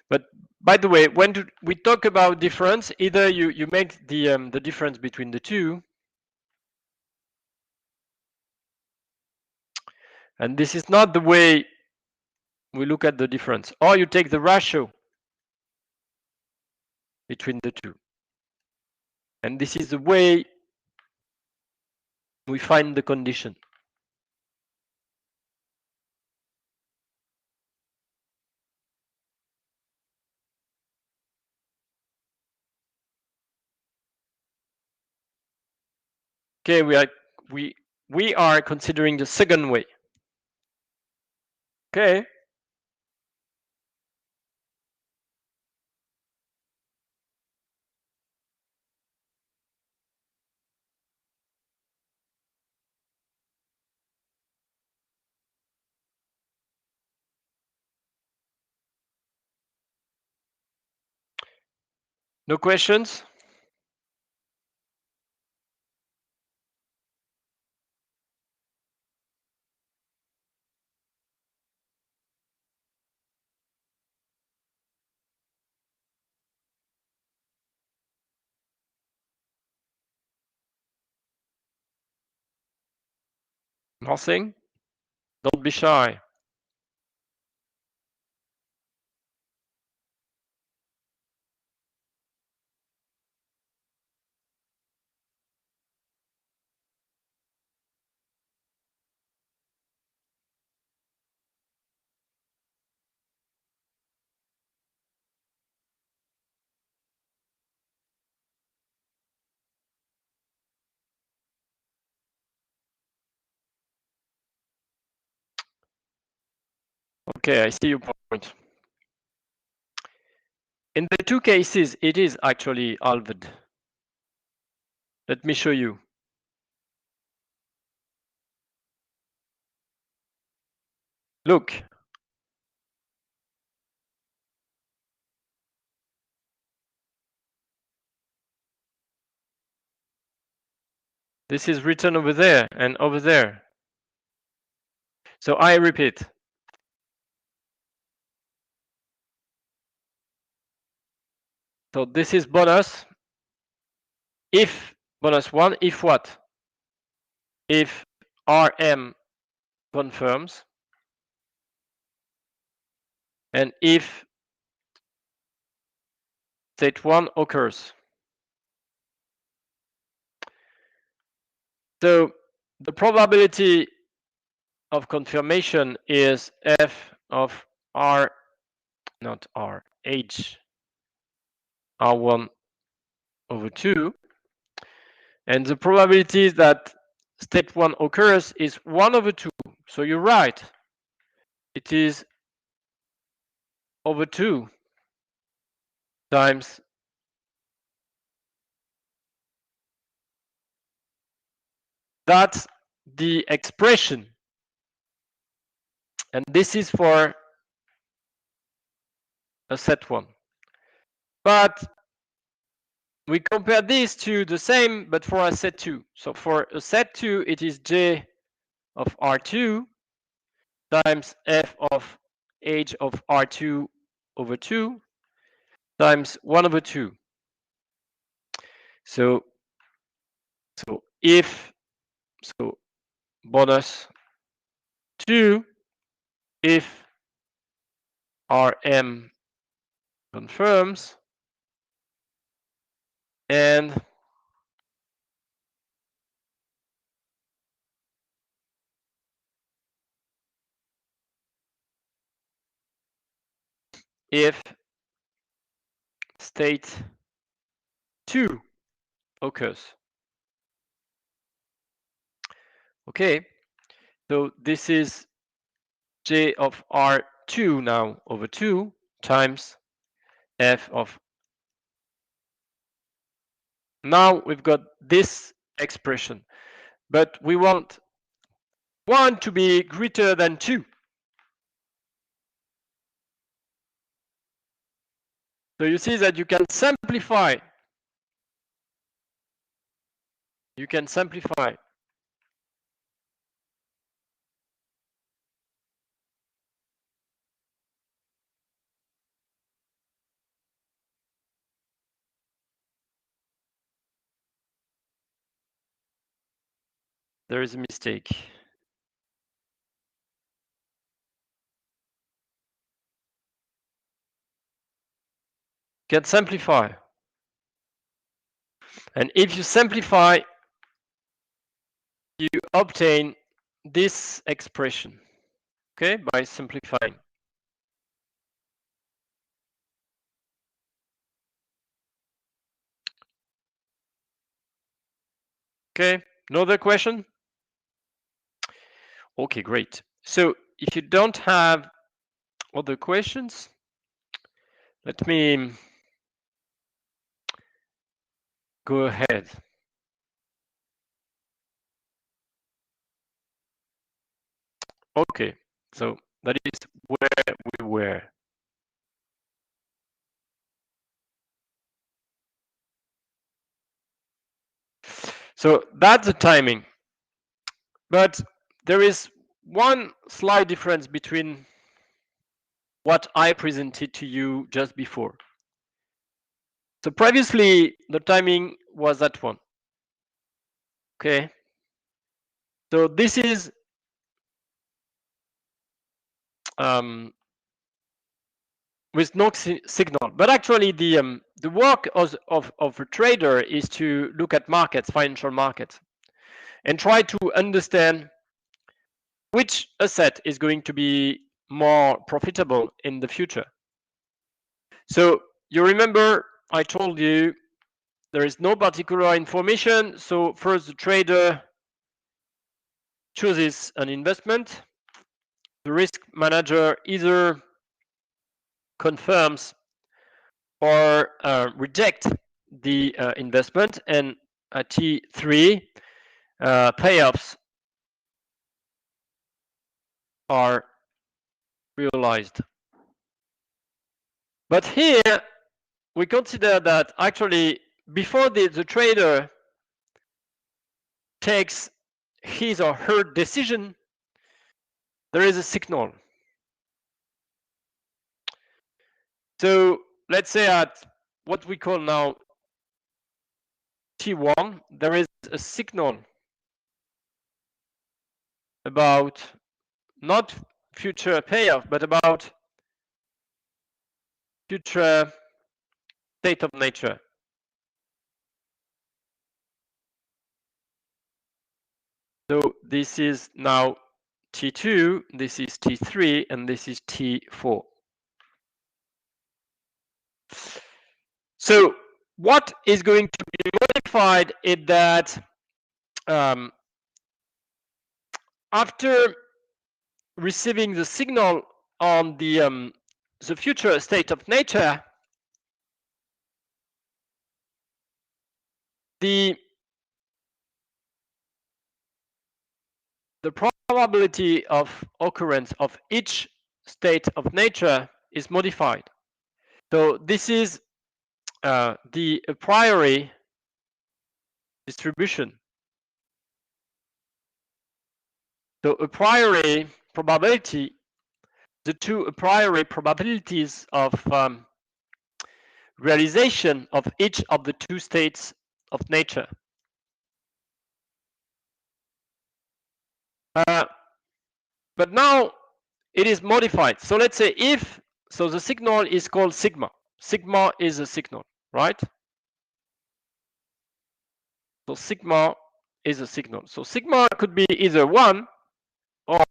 But by the way, when we talk about difference, either you make the difference between the two, and this is not the way we look at the difference, or you take the ratio between the two. And this is the way we find the condition. Okay, we are considering the second way. Okay. No questions? Nothing? Don't be shy. Okay, I see your point. In the two cases, it is actually halved. Let me show you. Look. This is written over there and over there. So I repeat. So this is bonus. If bonus 1, if what? If RM confirms and if state 1 occurs. So the probability of confirmation is F of R, not R, H, R1 over 2. And the probability that state 1 occurs is 1 over 2. So you're right. It is over 2 times that's the expression. And this is for a set 1. But we compare this to the same, but for a set 2. So for a set 2, it is J of R2 times F of H of R2 over 2 times 1 over 2. So if So bonus 2 if Rm confirms and if state 2 occurs. Okay, so this is J of R2 now over 2 times F of. Now we've got this expression, but we want 1 to be greater than 2. So you see that you can simplify. You can simplify. There is a mistake. Can simplify. And if you simplify, you obtain this expression, okay, by simplifying. Okay, another question? Okay, great. So if you don't have other questions, let me go ahead. Okay, so that is where we were. So that's the timing. But there is one slight difference between what I presented to you just before. So previously, the timing was that one. Okay. So this is with no signal, but actually the work of a trader is to look at markets, financial markets, and try to understand which asset is going to be more profitable in the future. So you remember I told you there is no particular information. So first the trader chooses an investment. The risk manager either confirms or reject the investment, and at T3 payoffs are realized. But here we consider that actually before the trader takes his or her decision, there is a signal. So let's say at what we call now T1, there is a signal about not future payoff, but about future state of nature. So this is now T2, this is T3, and this is T4. So what is going to be modified is that after receiving the signal on the future state of nature, the probability of occurrence of each state of nature is modified. So this is the a priori distribution. So a priori probability, the two a priori probabilities of realization of each of the two states of nature. But now it is modified. So let's say if, so the signal is called sigma. Sigma is a signal, right? So sigma is a signal. So sigma could be either 1 or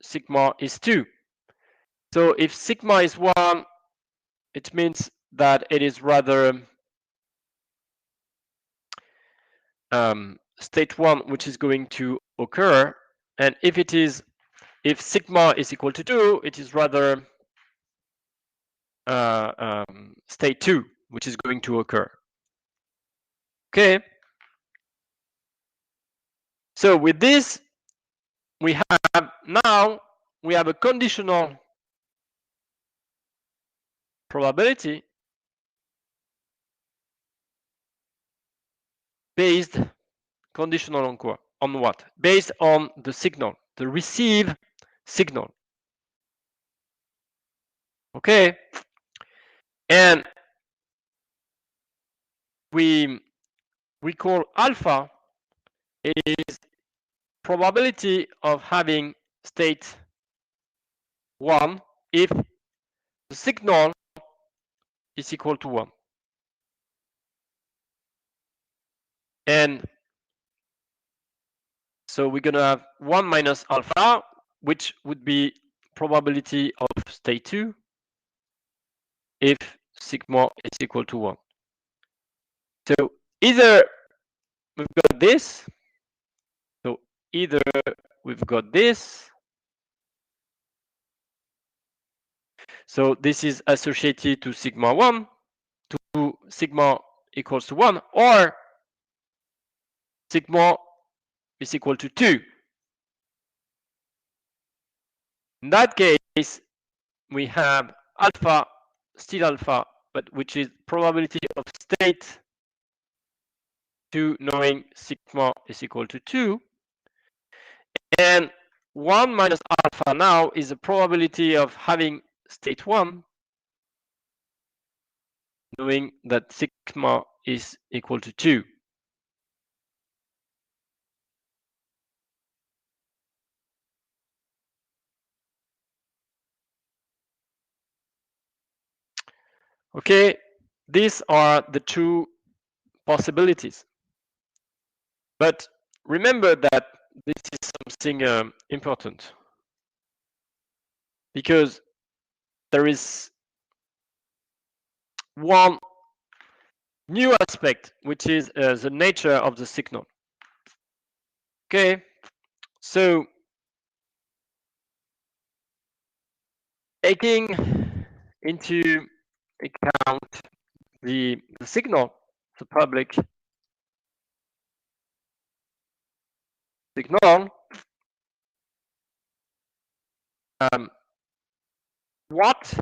sigma is 2. So if sigma is 1, it means that it is rather state 1 which is going to occur. And if sigma is equal to 2, it is rather state 2 which is going to occur. Okay. So with this, we have a conditional probability based conditional on what? Based on the signal, the received signal. Okay. And we call alpha, it is probability of having state 1 if the signal is equal to 1. And so we're going to have 1 minus alpha, which would be probability of state 2 if sigma is equal to 1. So either we've got this, so either we've got this, so this is associated to sigma 1, to sigma equals to 1, or sigma is equal to 2. In that case, we have alpha, still alpha, but which is probability of state 2 knowing sigma is equal to 2. And 1 minus alpha now is the probability of having state 1 knowing that sigma is equal to 2. Okay, these are the two possibilities. But remember that this is something important, because there is one new aspect, which is the nature of the signal. Okay, so taking into account the signal, the public signal, what,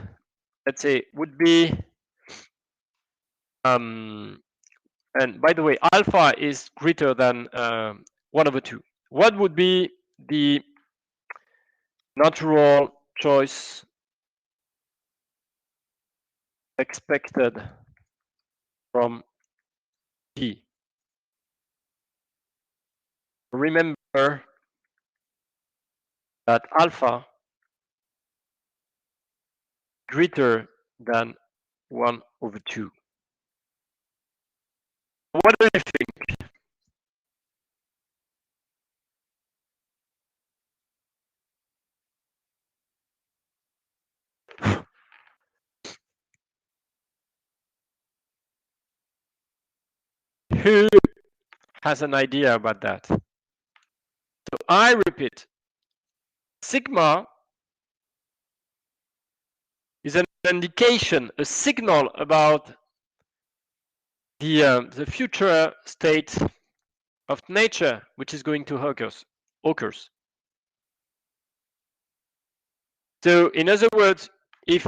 let's say, would be, and by the way, alpha is greater than 1/2. What would be the natural choice expected from T? Remember that alpha greater than 1/2. What do you think? Who has an idea about that? So I repeat, sigma is an indication, a signal about the future state of nature which is going to occurs. So in other words, if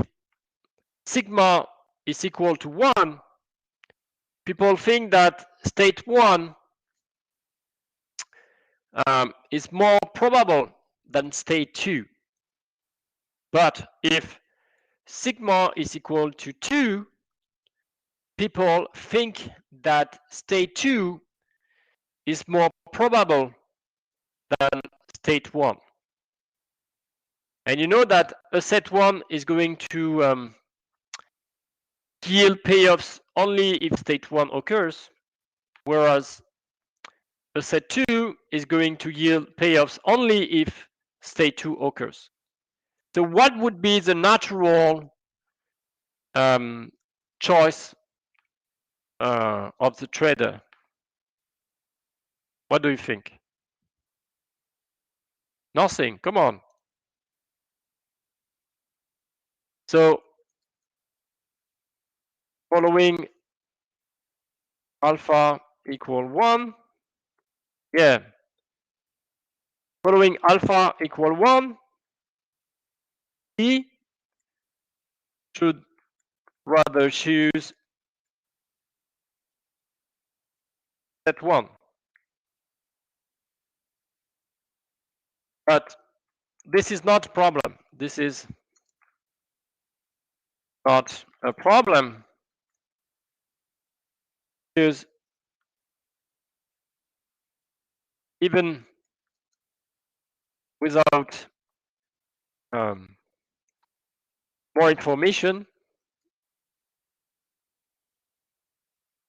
sigma is equal to 1, people think that state 1 is more probable than state 2. But if sigma is equal to 2, people think that state 2 is more probable than state 1. And you know that asset 1 is going to yield payoffs only if state 1 occurs, whereas asset 2 is going to yield payoffs only if state 2 occurs. So what would be the natural choice of the trader? What do you think? Nothing. Come on. So following alpha equal 1, yeah. Following alpha equal 1, he should rather choose set 1. But this is not a problem. This is not a problem because even without more information,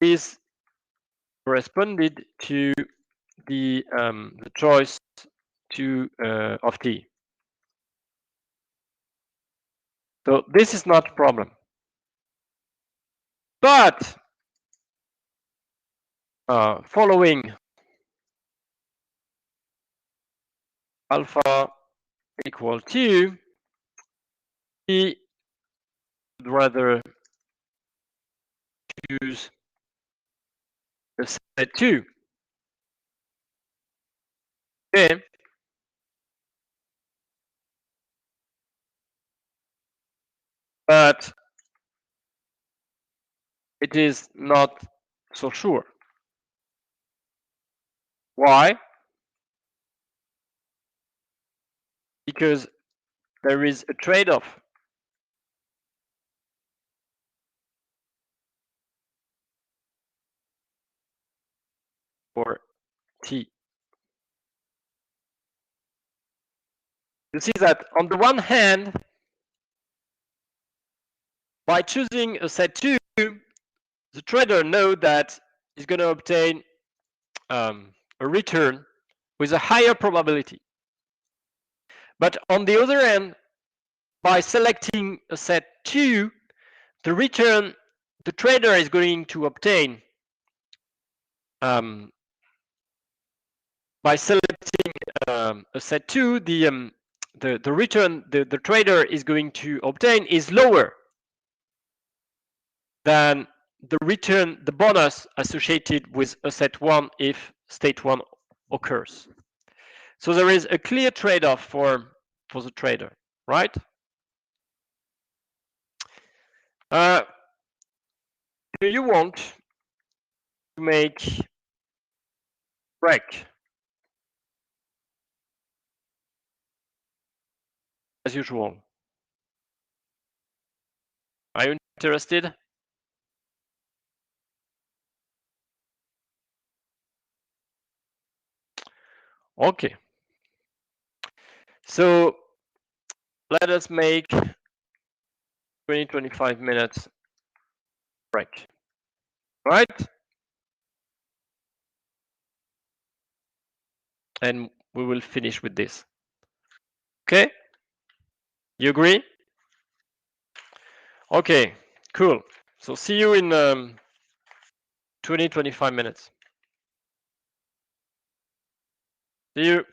is corresponded to the choice of T. So this is not a problem. But following alpha equal 2, he would rather choose the set 2. Okay. But it is not so sure. Why? Because there is a trade-off. For T. You see that on the one hand, by choosing a set 2, the trader knows that he's going to obtain a return with a higher probability. But on the other hand, by selecting a set 2, the return the trader is going to obtain by selecting a set 2, the return the trader is going to obtain is lower than the return, the bonus associated with a set 1 if state 1 occurs. So there is a clear trade-off for the trader, right? Do you want to make break as usual? Are you interested? Okay. So let us make 20-25 minutes break, right? And we will finish with this. Okay? You agree? Okay, cool. So see you in 20-25 minutes. See you.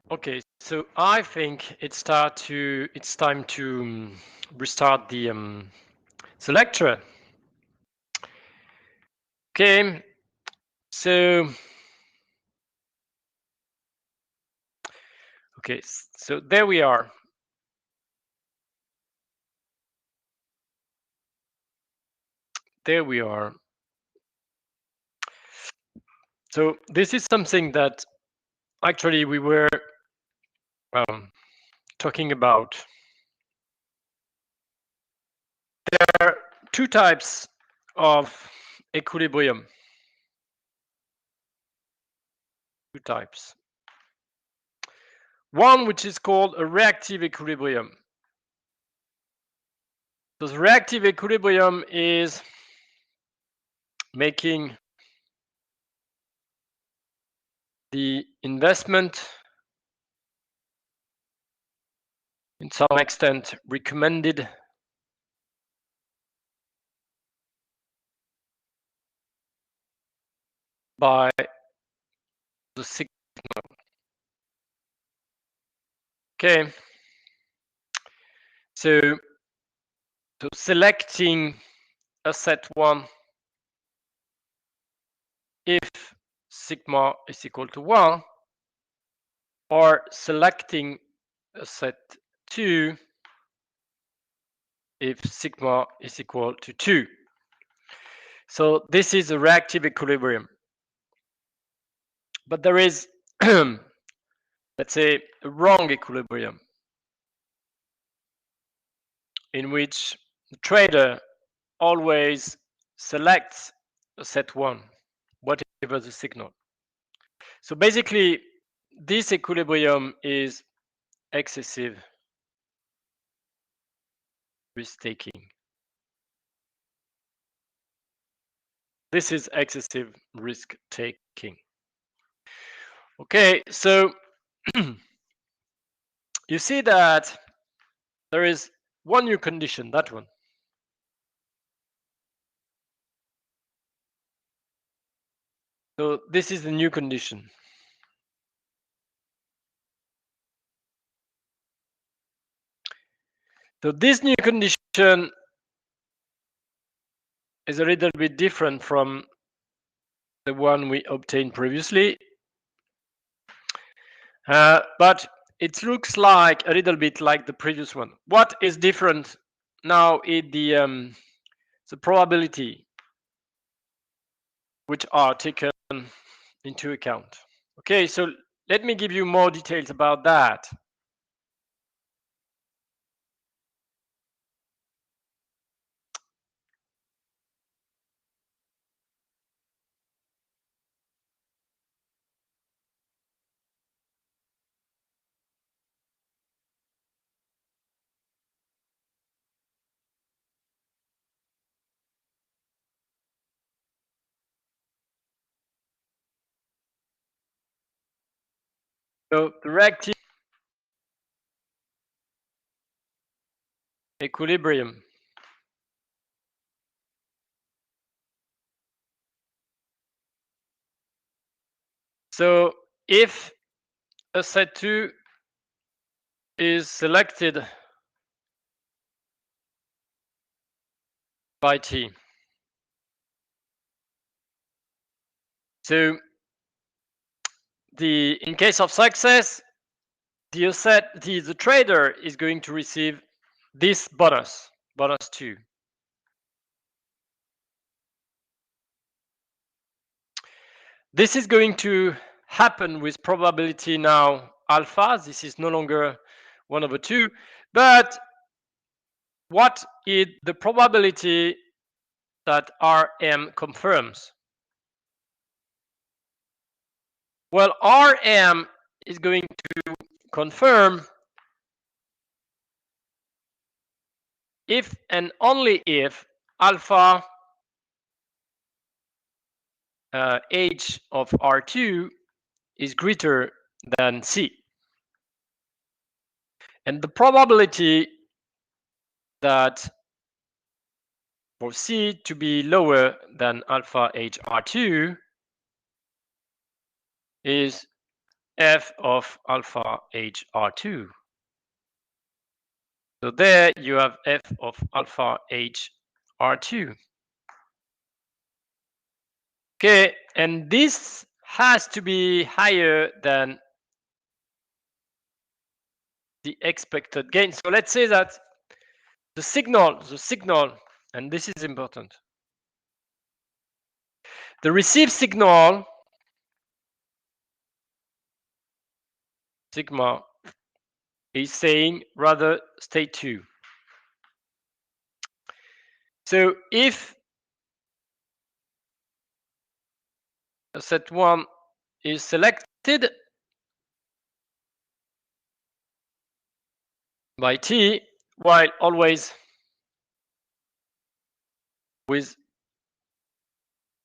Okay, so I think it's time to restart the lecture. Okay, so so there we are. There we are. So this is something that actually we were talking about. There are two types of equilibrium. Two types. One which is called a reactive equilibrium. So the reactive equilibrium is making the investment in some extent recommended by the signal. Okay, so selecting a set 1 if sigma is equal to 1, or selecting a set 2 if sigma is equal to 2. So this is a reactive equilibrium. But there is, let's say, a wrong equilibrium in which the trader always selects a set 1, whatever the signal. So basically, this equilibrium is excessive risk-taking. This is excessive risk-taking. Okay, so you see that there is one new condition, that one. So this is the new condition. So this new condition is a little bit different from the one we obtained previously, but it looks like a little bit like the previous one. What is different now is the probability which are taken into account. Okay, so let me give you more details about that. So the reactive equilibrium. So if a set 2 is selected by T, so in case of success, the trader is going to receive this bonus 2. This is going to happen with probability now alpha. This is no longer 1/2, but what is the probability that Rm confirms? Well, Rm is going to confirm if and only if alpha h of R2 is greater than C. And the probability that for C to be lower than alpha h R2 is f of alpha h R2. So there you have f of alpha h R2. Okay, and this has to be higher than the expected gain. So let's say that the signal, and this is important. The received signal, sigma, is saying rather state 2. So if set 1 is selected by t, while always with,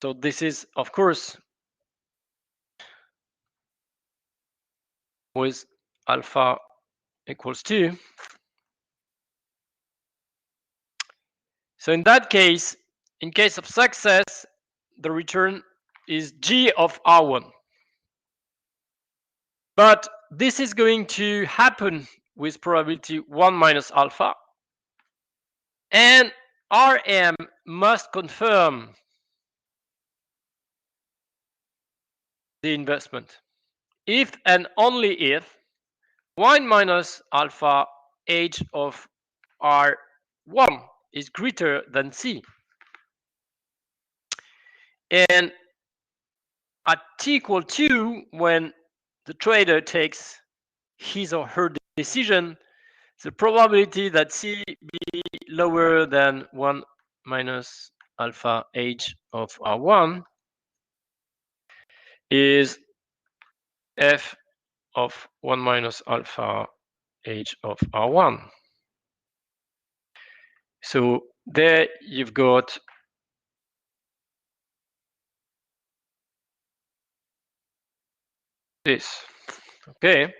so this is of course with alpha equals 2. So in that case, in case of success, the return is g of R1. But this is going to happen with probability 1 minus alpha. And Rm must confirm the investment. If and only if 1 minus alpha h of R1 is greater than C. And at t equal 2, when the trader takes his or her decision, the probability that C be lower than 1 minus alpha h of R1 is f of 1 minus alpha h of R1. So there you've got this. Okay.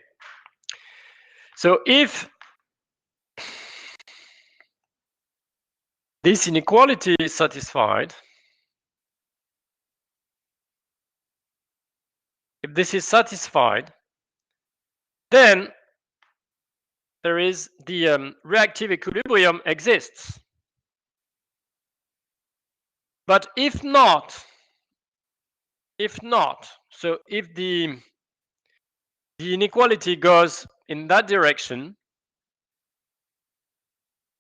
So if this inequality is satisfied, if this is satisfied, then there is the reactive equilibrium exists. But if not, so if the inequality goes in that direction,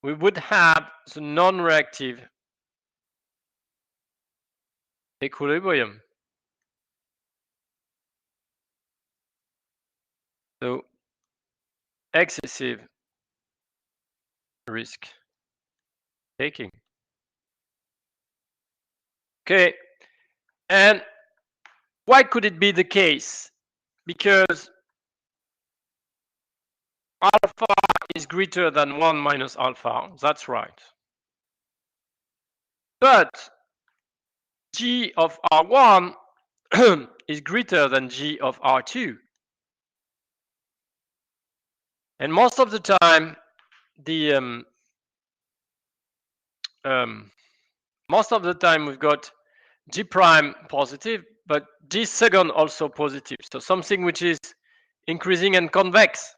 we would have the non-reactive equilibrium. So excessive risk taking. Okay, and why could it be the case? Because alpha is greater than 1 minus alpha, that's right. But g of R1 is greater than g of R2. And most of the time, we've got g prime positive, but g second also positive. So something which is increasing and convex.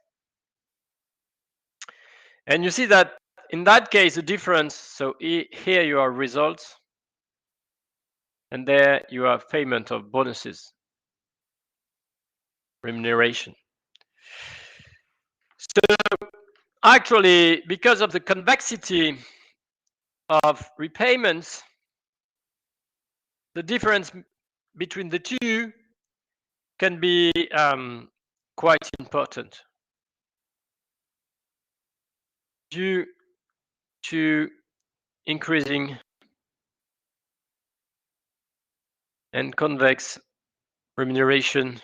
And you see that in that case, the difference, so here you have results, and there you have payment of bonuses, remuneration. So actually, because of the convexity of repayments, the difference between the two can be quite important due to increasing and convex remuneration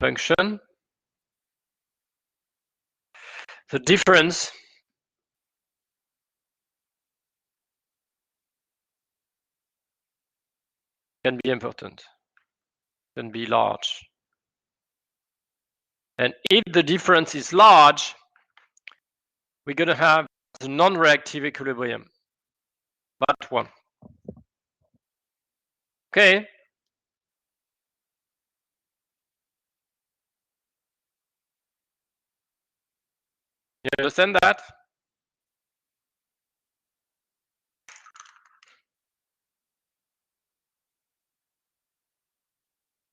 function. The difference can be important, can be large. And if the difference is large, we're going to have the non-reactive equilibrium, but one. Okay. You understand that?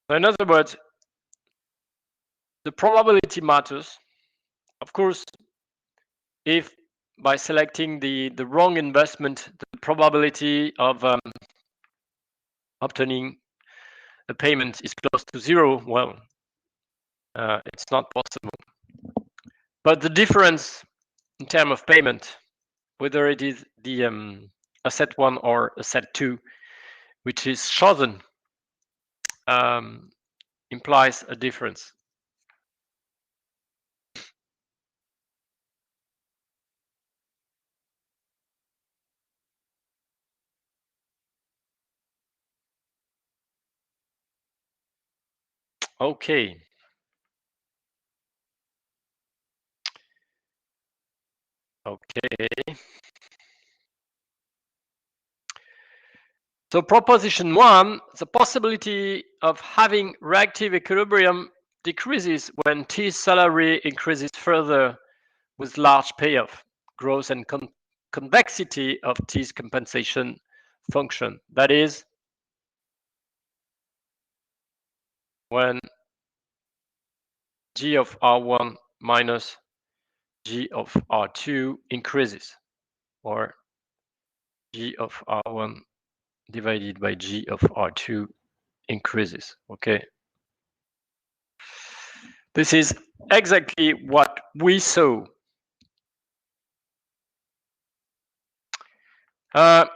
So in other words, the probability matters. Of course, if by selecting the wrong investment, the probability of obtaining a payment is close to zero, well, it's not possible. But the difference in terms of payment, whether it is the asset 1 or asset 2, which is chosen, implies a difference. Okay. Okay. So proposition 1, the possibility of having reactive equilibrium decreases when T's salary increases further with large payoff, growth and convexity of T's compensation function. That is, when G of R1 minus G of R2 increases, or G of R1 divided by G of R2 increases. Okay. This is exactly what we saw. The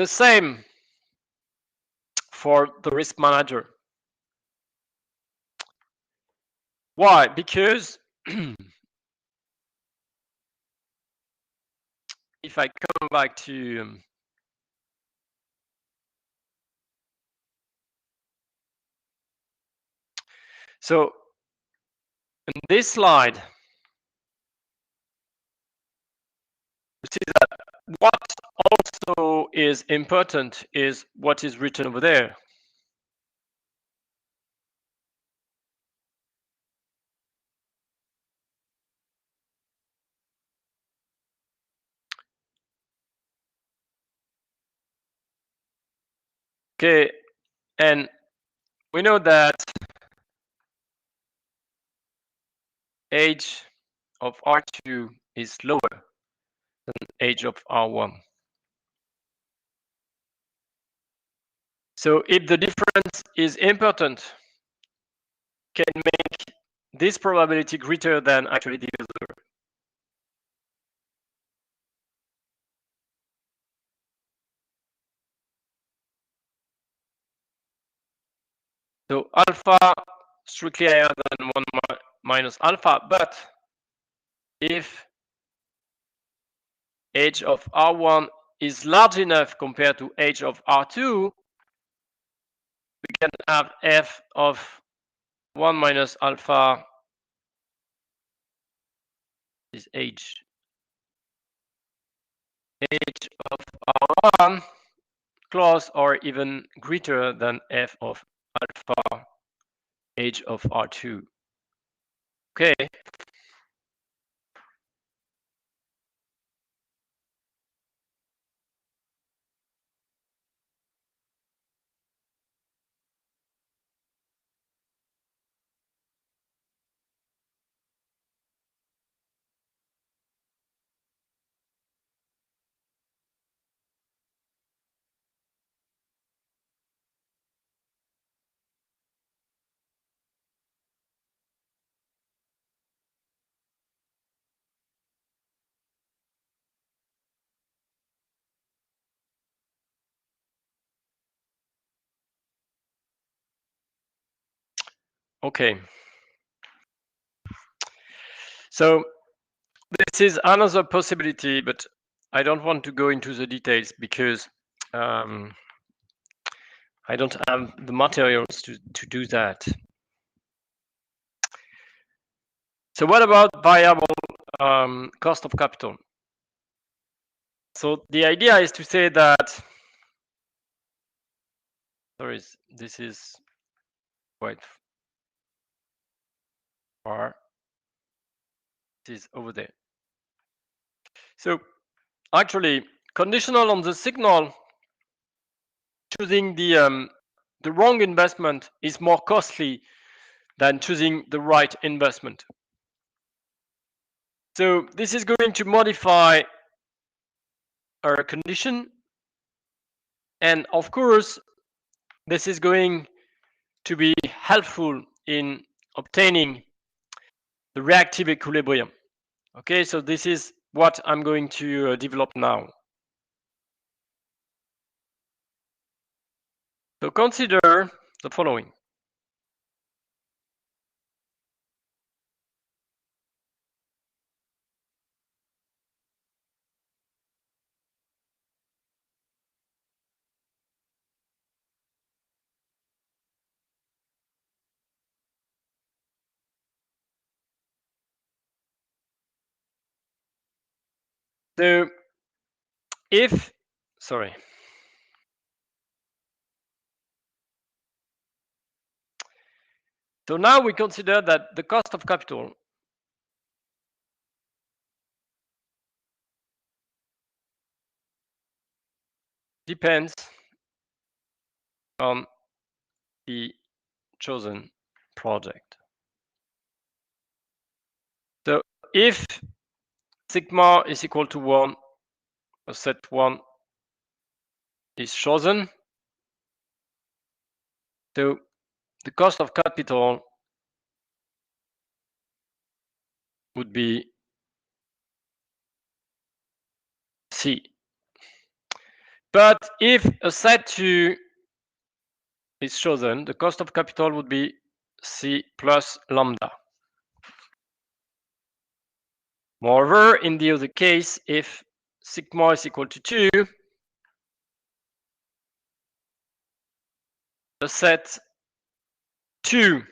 same for the risk manager. Why? Because if I come back to so in this slide, you see that what also is important is what is written over there. Okay, and we know that age of R2 is lower than age of R1. So if the difference is important, can make this probability greater than actually the other. So alpha strictly higher than 1 minus alpha, but if age of R1 is large enough compared to age of R2, we can have f of 1 minus alpha is age of R1 close or even greater than f of alpha age of R2. Okay. Okay. So this is another possibility, but I don't want to go into the details because I don't have the materials to do that. So what about variable cost of capital? So the idea is to say that sorry, this is quite far. It is over there. So actually, conditional on the signal, choosing the wrong investment is more costly than choosing the right investment. So this is going to modify our condition, and of course, this is going to be helpful in obtaining the reactive equilibrium. Okay, so this is what I'm going to develop now. So consider the following. So if, sorry. So now we consider that the cost of capital depends on the chosen project. So if sigma is equal to 1, or set 1 is chosen, so the cost of capital would be C. But if a set 2 is chosen, the cost of capital would be C plus lambda. Moreover, in the other case, if sigma is equal to 2, the set 2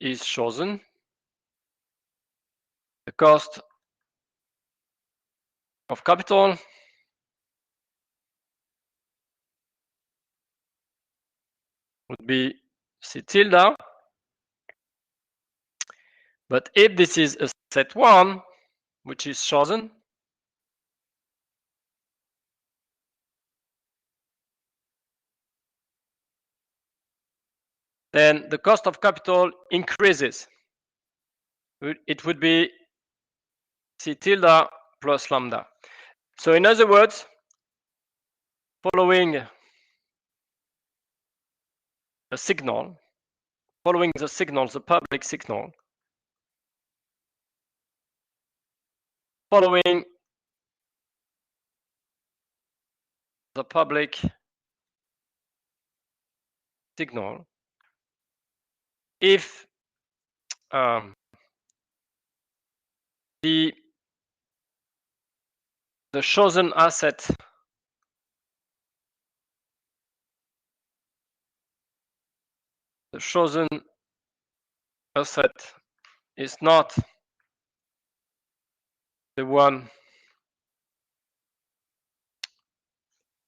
is chosen, the cost of capital would be C tilde. But if this is a set 1, which is chosen, then the cost of capital increases. It would be C tilde plus lambda. So in other words, following a signal, following the signal, the public signal, following the public signal, if the chosen asset is not the one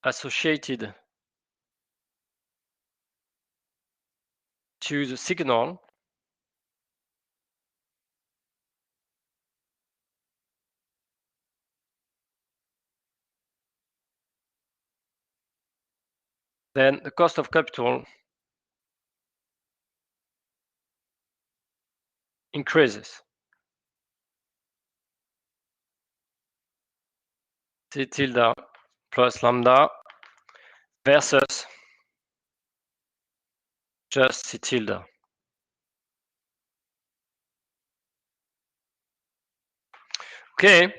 associated to the signal, then the cost of capital increases. C tilde plus lambda versus just C tilde. Okay.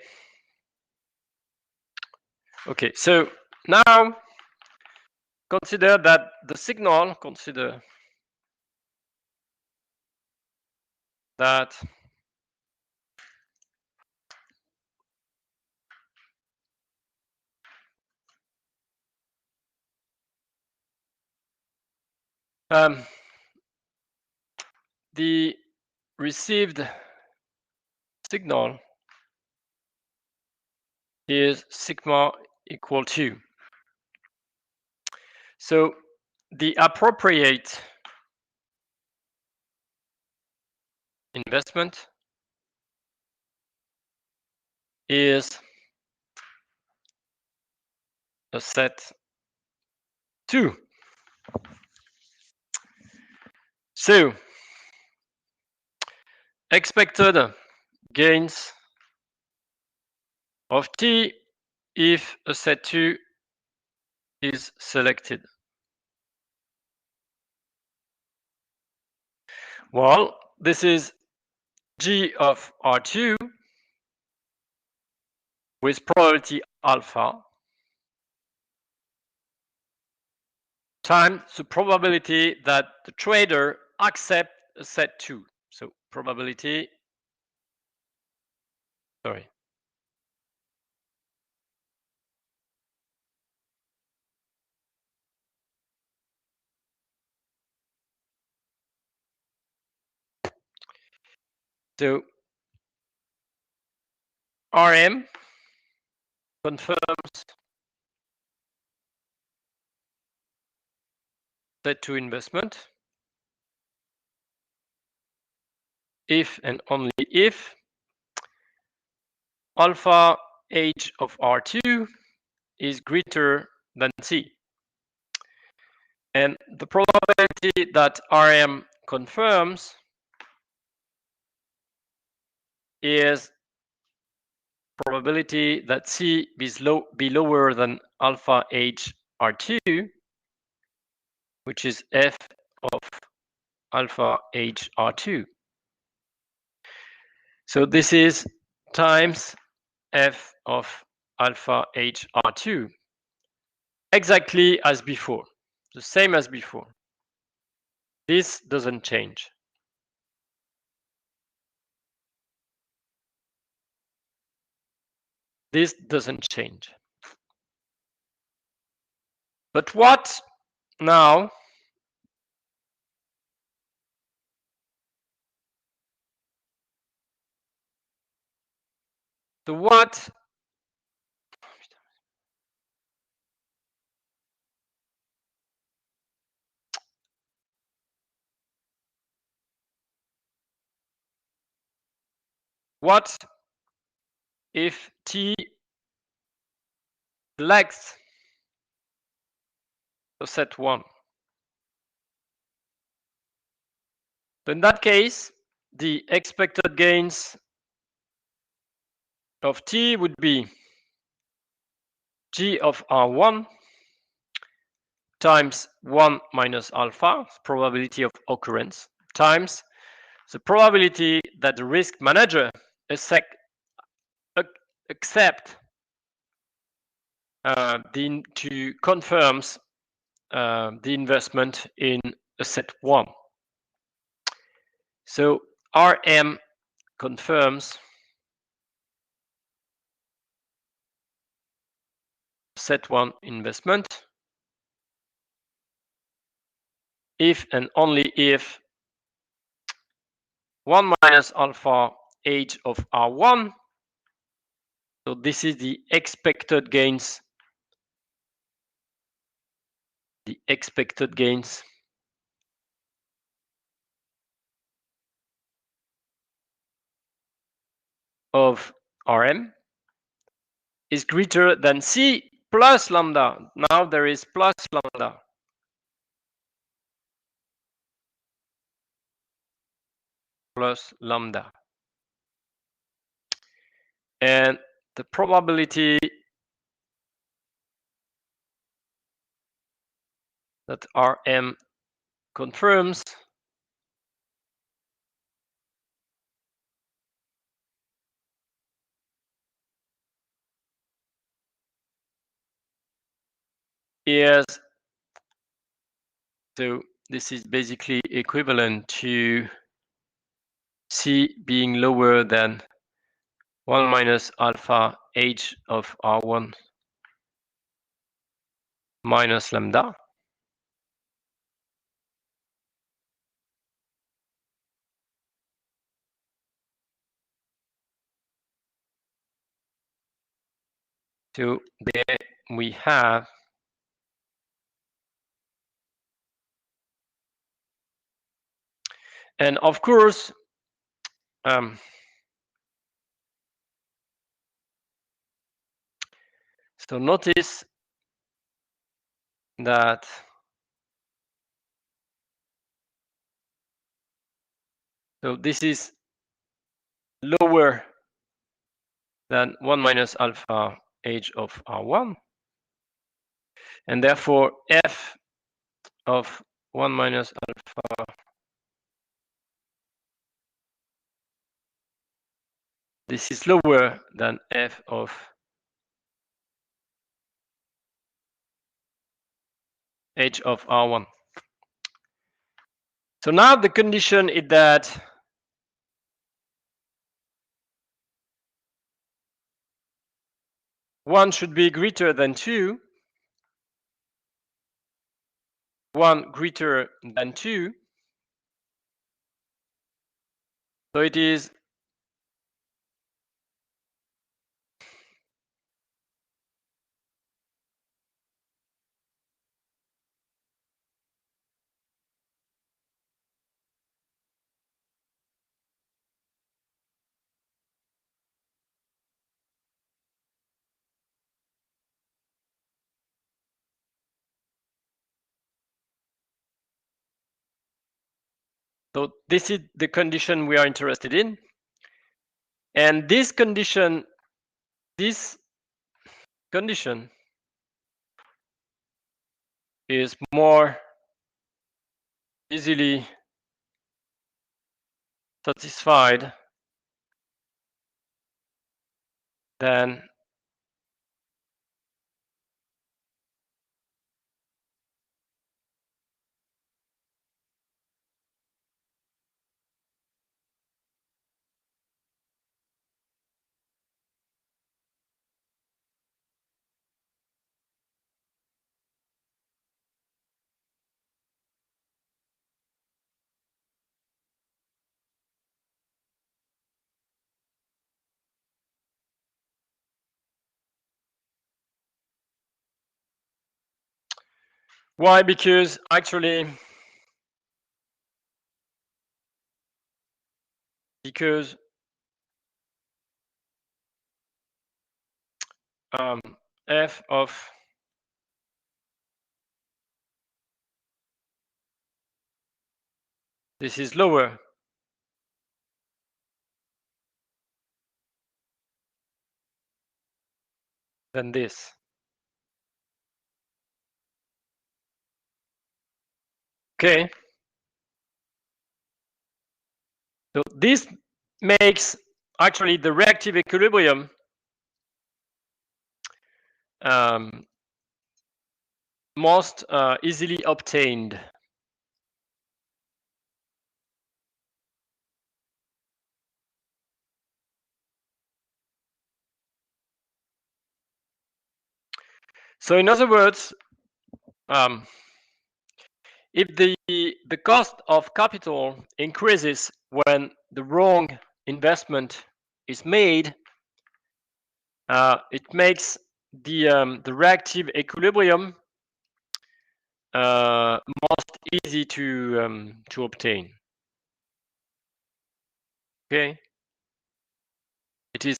Okay, so now consider that the signal, consider that the received signal is sigma equal to. So the appropriate investment is a set 2. So expected gains of T if a set 2 is selected. Well, this is G of R2 with probability alpha times the probability that the trader accepts a set 2. So probability, sorry. So RM confirms set 2 investment if and only if alpha H of R2 is greater than C. And the probability that RM confirms is probability that C be lower than alpha H R2, which is F of alpha H R2. So this is times F of alpha H R2, exactly as before, the same as before. This doesn't change. This doesn't change. But what now? So what if T selects the set 1? So in that case, the expected gains of T would be G of R1 times 1 minus alpha, probability of occurrence, times the probability that the risk manager accept confirms the investment in a set 1. So RM confirms set 1 investment if and only if 1 minus alpha H of R1. So this is the expected gains. The expected gains of RM is greater than C plus lambda. Now there is plus lambda. Plus lambda. And the probability that RM confirms is, so this is basically equivalent to C being lower than 1 minus alpha H of R1 minus lambda. So there we have And of course, so notice that so this is lower than 1 minus alpha h of R1, and therefore f of 1 minus alpha, this is lower than f of h of R1. So now the condition is that one should be greater than 2, 1 greater than 2. So it is so this is the condition we are interested in. And this condition is more easily satisfied than why? Because actually, f of this is lower than this. Okay. So this makes actually the reactive equilibrium most easily obtained. So in other words, if the cost of capital increases when the wrong investment is made, it makes the reactive equilibrium most easy to obtain. Okay, it is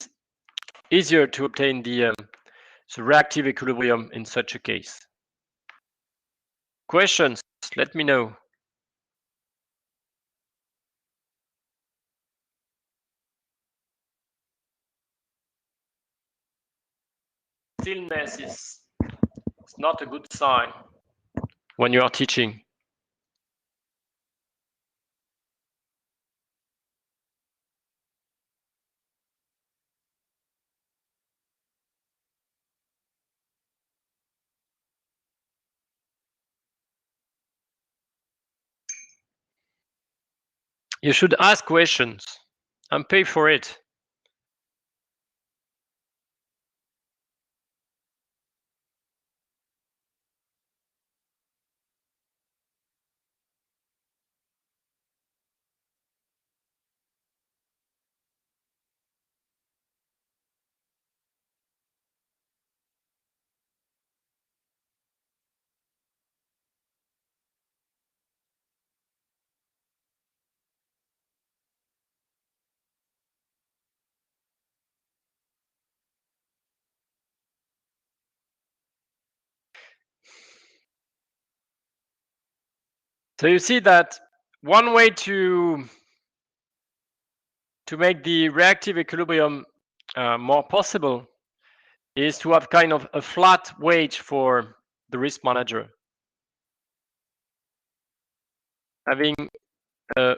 easier to obtain the reactive equilibrium in such a case. Questions? Let me know. Stillness is not a good sign when you are teaching. You should ask questions and pay for it. So you see that one way to make the reactive equilibrium more possible is to have kind of a flat wage for the risk manager. Having a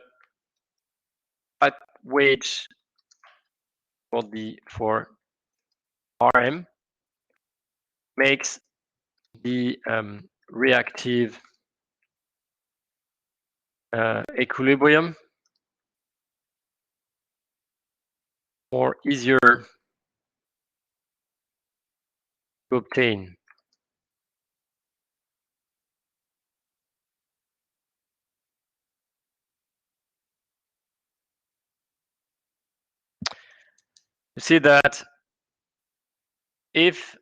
flat wage for RM makes the reactive equilibrium more easier to obtain. You see that if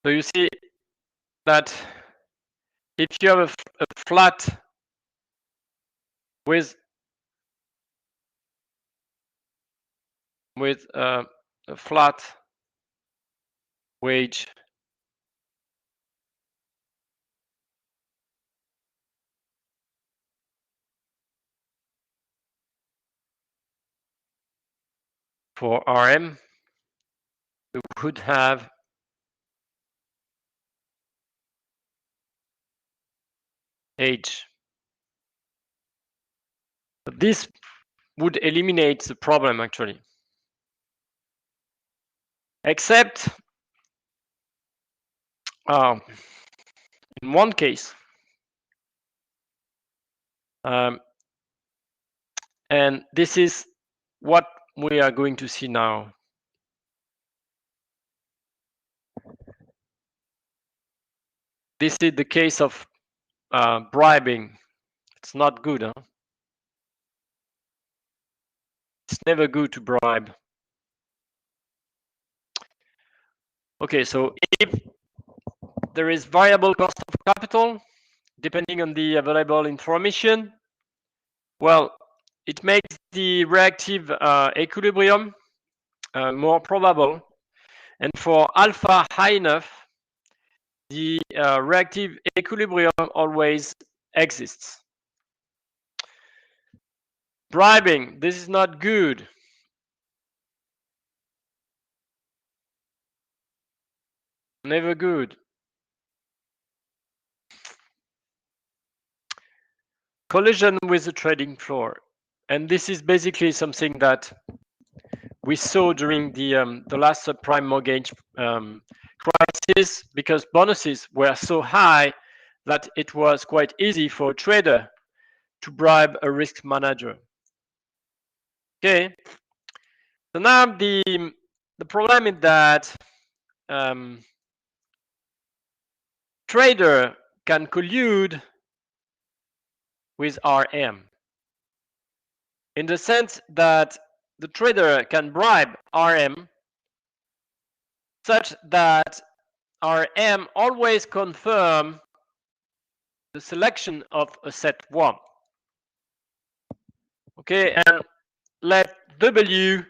so you see that if you have a flat with a flat wage for RM, you would have H. But this would eliminate the problem actually, except in one case, and this is what we are going to see now. This is the case of bribing. It's not good, huh? It's never good to bribe. Okay, so if there is variable cost of capital, depending on the available information, well, it makes the reactive equilibrium more probable. And for alpha high enough, the reactive equilibrium always exists. Bribing, this is not good. Never good. Collision with the trading floor. And this is basically something that we saw during the last subprime mortgage crisis, because bonuses were so high that it was quite easy for a trader to bribe a risk manager. Okay, so now the problem is that trader can collude with RM in the sense that the trader can bribe RM such that RM always confirm the selection of a set 1. Okay, and let W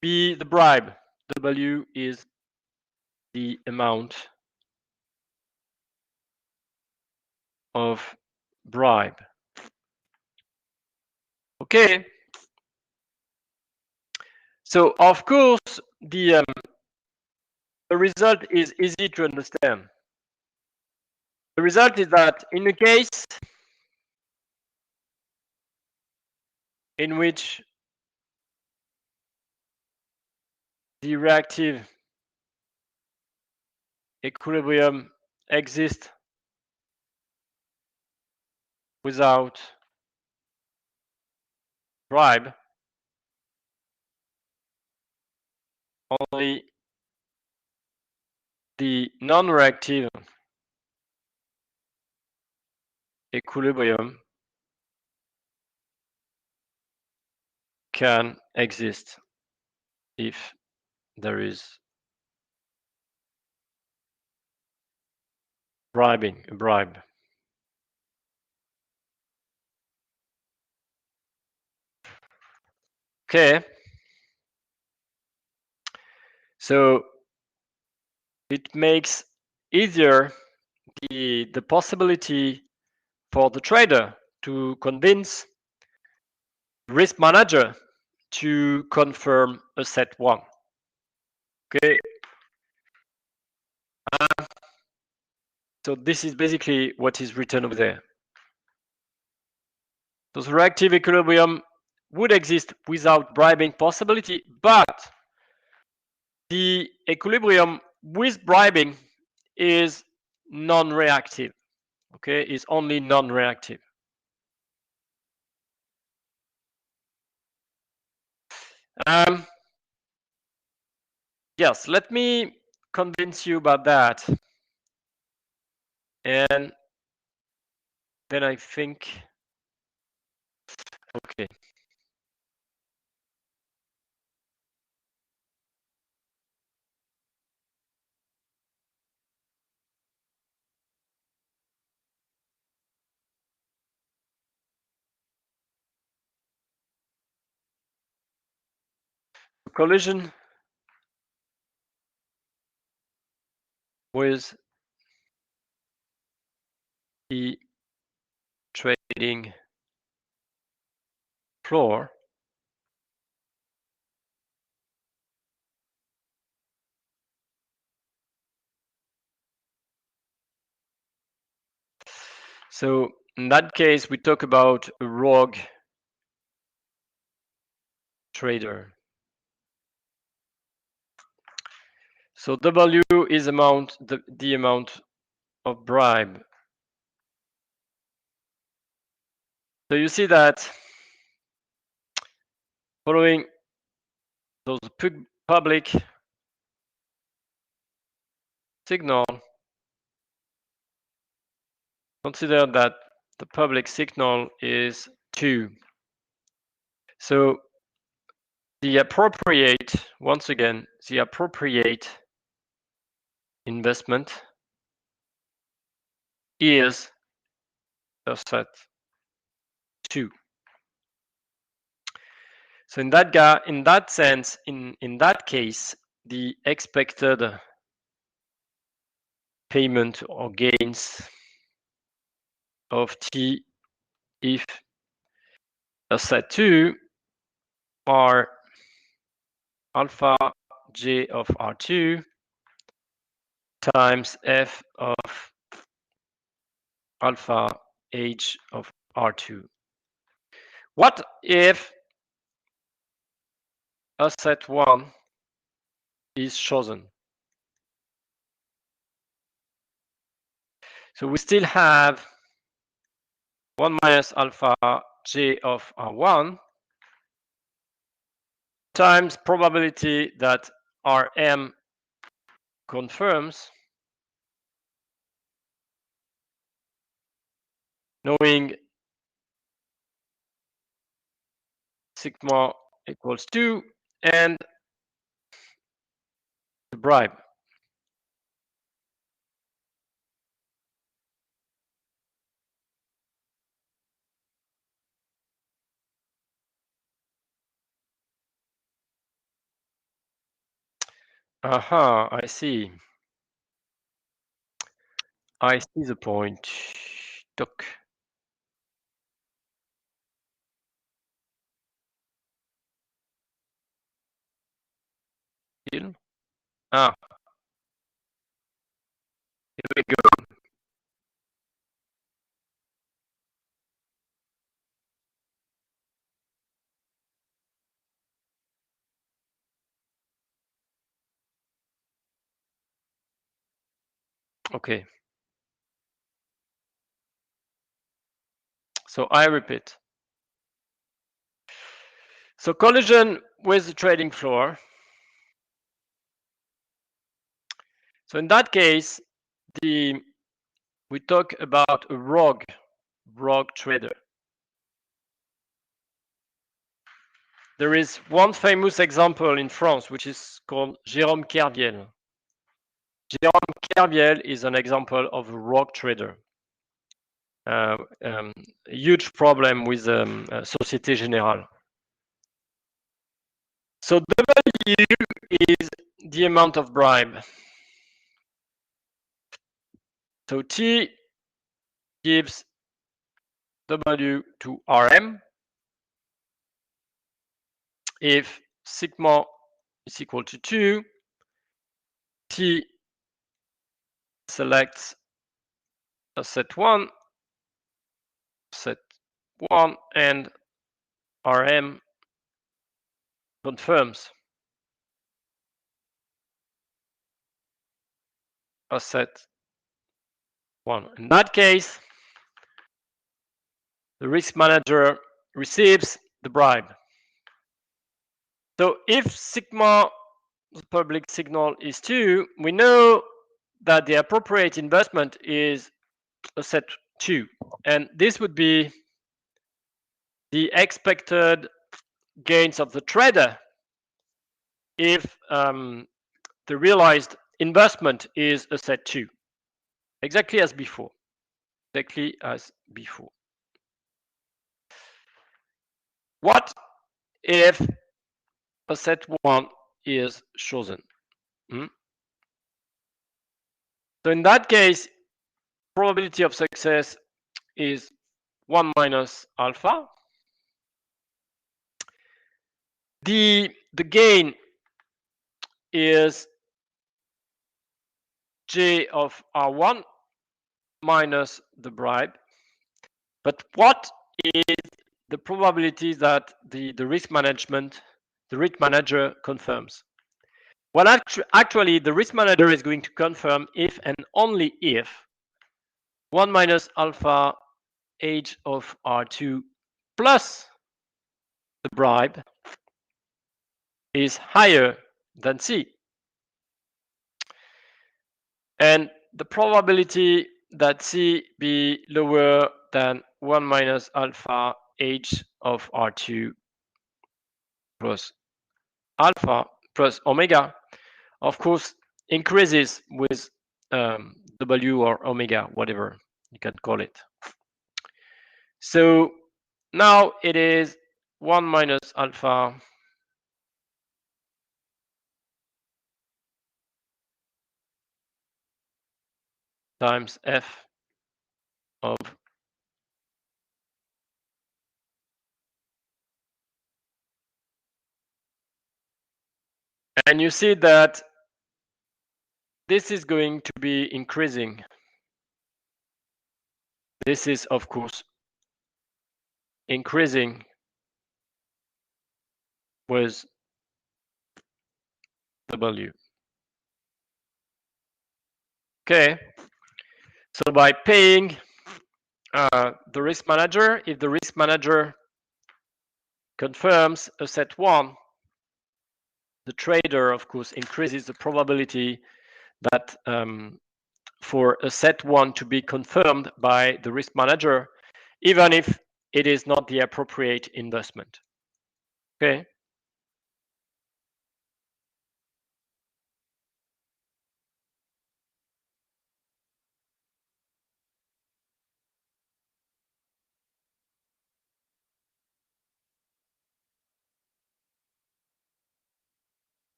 be the bribe. W is the amount of bribe. Okay. So of course the result is easy to understand. The result is that in a case in which the reactive equilibrium exists without bribe, only the non-reactive equilibrium can exist if there is a bribe. Okay. So it makes easier the possibility for the trader to convince risk manager to confirm asset one. Okay. So this is basically what is written over there. So the reactive equilibrium would exist without bribing possibility, but the equilibrium with bribing is non-reactive. Okay, is only non-reactive. Yes, let me convince you about that. And then I think, okay. Collision with the trading floor So in that case, we talk about a rogue trader. So W is the amount of bribe. So you see that following those public signal, consider that the public signal is 2. So the appropriate, once again, the appropriate investment is asset 2. So in that sense, in that case, the expected payment or gains of T if asset 2 are alpha J of R2 times F of alpha H of R2. What if asset 1 is chosen? So we still have 1 minus alpha J of R1 times probability that Rm confirms, knowing sigma equals 2 and the bribe. Aha, I see. I see the point. Doc. Ah, here we go. Okay. So I repeat. So collision with the trading floor. So in that case, we talk about a rogue trader. There is one famous example in France, which is called Jérôme Kerviel. Jérôme Kerviel is an example of a rogue trader. A huge problem with Société Générale. So W is the amount of bribe. So T gives W to Rm if sigma is equal to 2, T selects a set 1, and Rm confirms a set 1. In that case, the risk manager receives the bribe. So if sigma, the public signal, is 2, we know that the appropriate investment is a set 2. And this would be the expected gains of the trader if the realized investment is a set 2. Exactly as before. Exactly as before. What if a set 1 is chosen? So in that case, probability of success is 1 minus alpha. The gain is J of R1 minus the bribe. But what is the probability that the risk manager confirms? Well, actually, the risk manager is going to confirm if and only if 1 minus alpha H of R2 plus the bribe is higher than C. And the probability that C be lower than 1 minus alpha H of R2 plus alpha plus omega, of course, increases with W or omega, whatever you can call it. So now it is 1 minus alpha times F of and you see that this is going to be increasing. This is, of course, increasing with W. Okay, so by paying the risk manager, if the risk manager confirms a set 1, the trader, of course, increases the probability that for a set 1 to be confirmed by the risk manager, even if it is not the appropriate investment. Okay.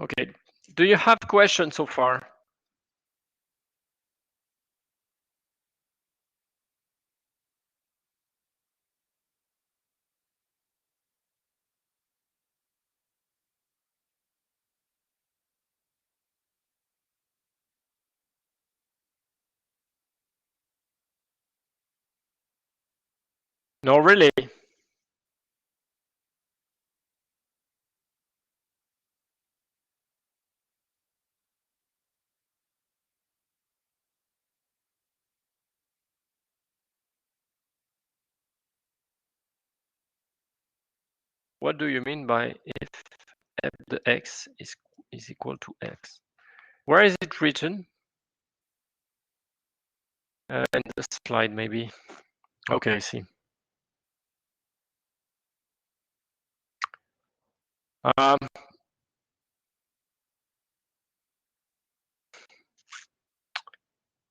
Okay. Do you have questions so far? No, really. What do you mean by if f the x is equal to x? Where is it written? In the slide, maybe. Okay, I see.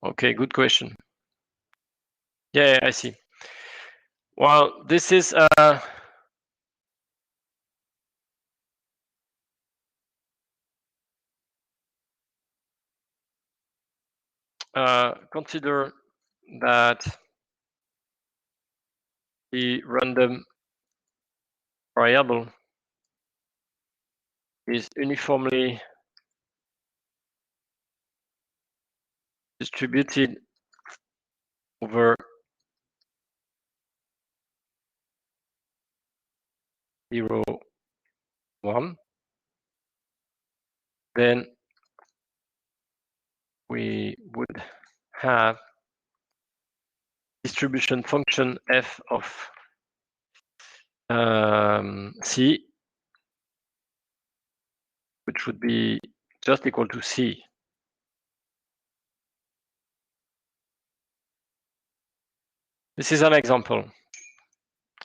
Okay, good question. Yeah, I see. Well, this is consider that the random variable is uniformly distributed over 0, 1, then we would have distribution function f of c, which would be just equal to c. This is an example.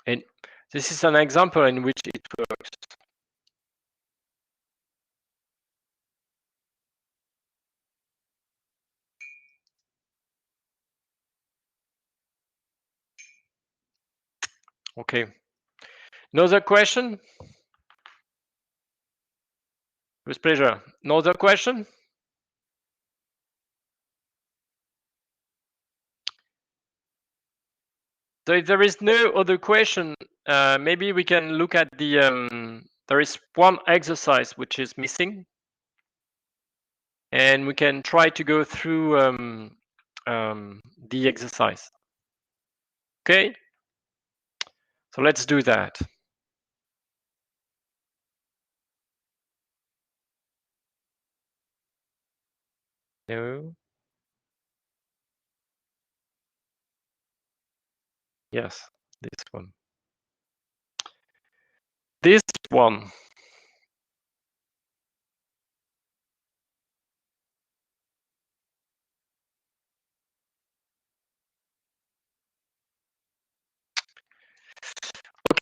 And this is an example in which it works. Okay. Another question? With pleasure. Another question? So if there is no other question, maybe we can look at the, there is one exercise which is missing. And we can try to go through the exercise. Okay? So let's do that. No. Yes, this one. This one.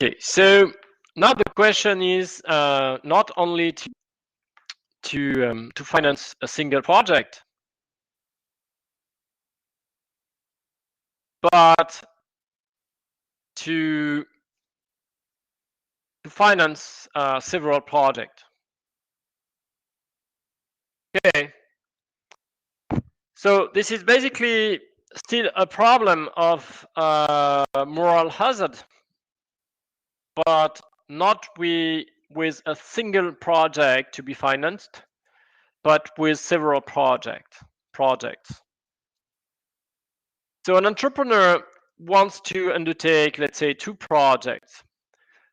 Okay, so now the question is not only to finance a single project, but to finance several projects. Okay, so this is basically still a problem of moral hazard, but not with a single project to be financed, but with several projects. So an entrepreneur wants to undertake, let's say, 2 projects.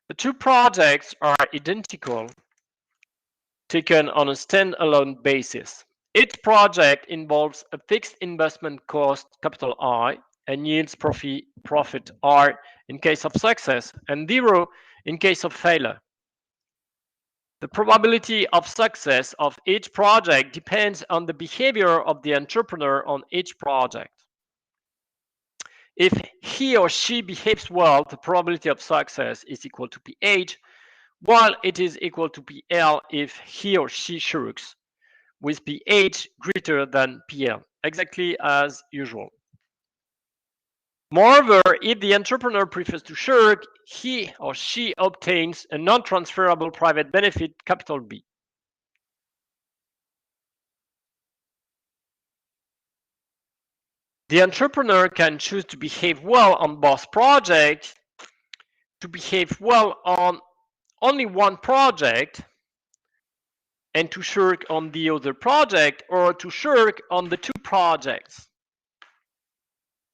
The 2 projects are identical, taken on a standalone basis. Each project involves a fixed investment cost, capital I, and yields profit R in case of success, and 0 in case of failure. The probability of success of each project depends on the behavior of the entrepreneur on each project. If he or she behaves well, the probability of success is equal to PH, while it is equal to PL if he or she shirks, with PH greater than PL, exactly as usual. Moreover, if the entrepreneur prefers to shirk, he or she obtains a non-transferable private benefit, capital B. The entrepreneur can choose to behave well on both projects, to behave well on only one project, and to shirk on the other project, or to shirk on the 2 projects.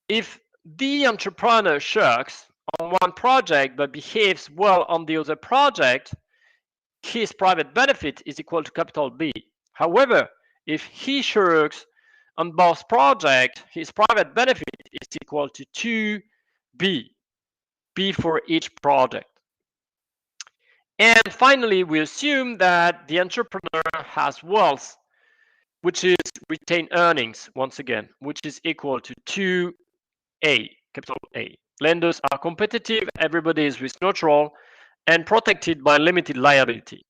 If the entrepreneur shirks on one project but behaves well on the other project, his private benefit is equal to capital B. However, if he shirks on both projects, his private benefit is equal to 2B, B for each project. And finally, we assume that the entrepreneur has wealth, which is retained earnings, once again, which is equal to 2A, capital A. Lenders are competitive, everybody is risk neutral, and protected by limited liability,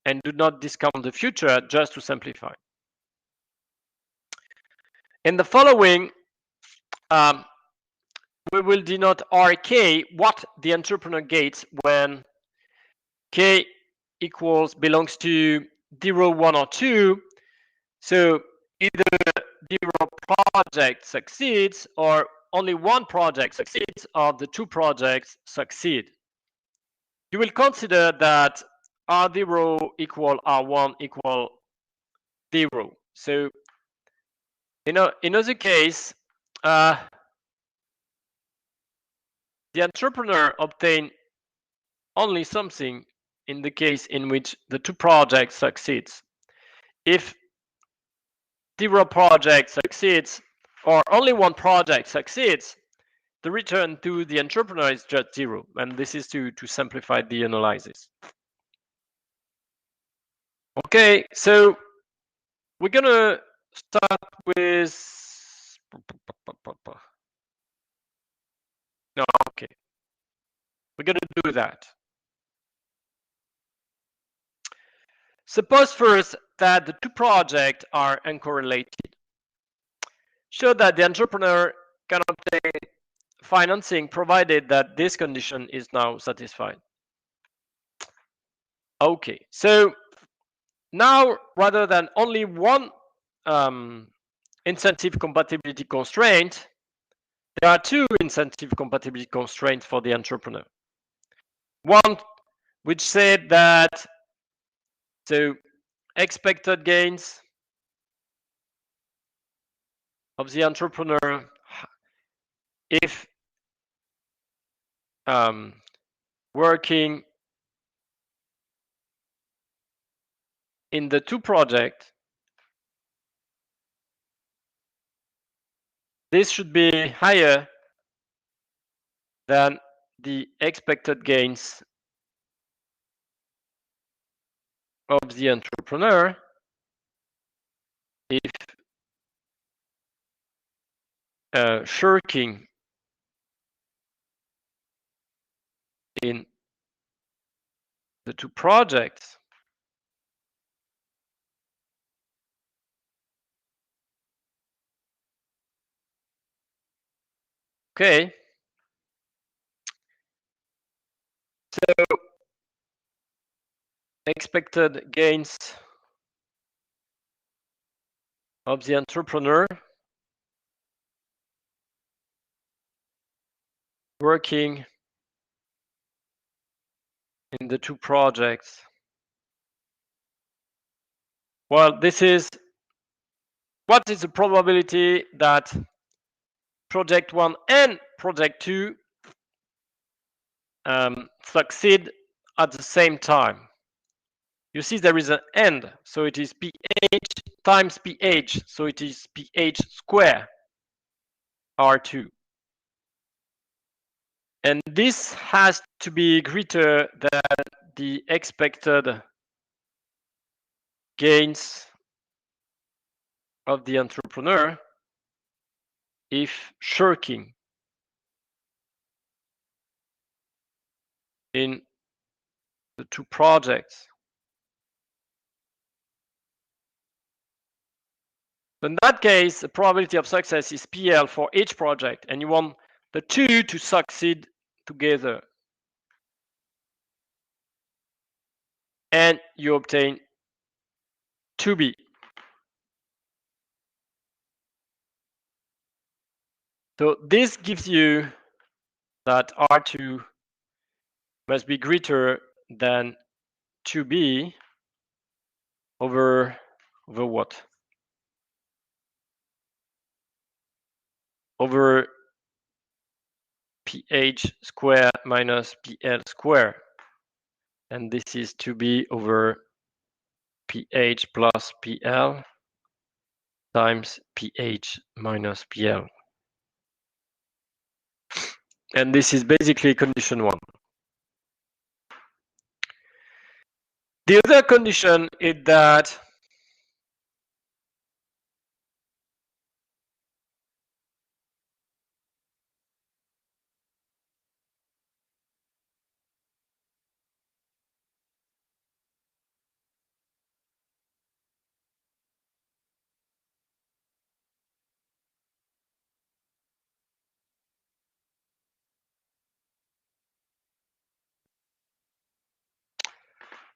and do not discount the future, just to simplify. In the following, we will denote RK what the entrepreneur gets when K belongs to 0, 1, or 2. So either 0 project succeeds, or only one project succeeds, or the 2 projects succeed. You will consider that R0 equal R1 equal 0. So in other case, the entrepreneur obtain only something in the case in which the 2 projects succeeds. If 0 project succeeds, or only one project succeeds, the return to the entrepreneur is just 0. And this is to simplify the analysis. Okay, so we're gonna start with no, okay. We're gonna do that. Suppose first that the 2 projects are uncorrelated. Show that the entrepreneur can obtain financing provided that this condition is now satisfied. Okay, so now rather than only one incentive compatibility constraint, there are 2 incentive compatibility constraints for the entrepreneur. One which said that so expected gains of the entrepreneur if working in the 2 projects, this should be higher than the expected gains of the entrepreneur if shirking in the 2 projects okay. So expected gains of the entrepreneur working in the 2 projects. Well, this is what is the probability that project 1 and project 2 succeed at the same time. You see there is an end, so it is pH times pH, so it is pH square R2. And this has to be greater than the expected gains of the entrepreneur if shirking in the 2 projects. In that case, the probability of success is PL for each project, and you want the 2 to succeed together. And you obtain 2B. So this gives you that R2 must be greater than 2B over what? Over pH square minus PL square. And this is 2B over pH plus PL times pH minus PL. And this is basically condition 1. The other condition is that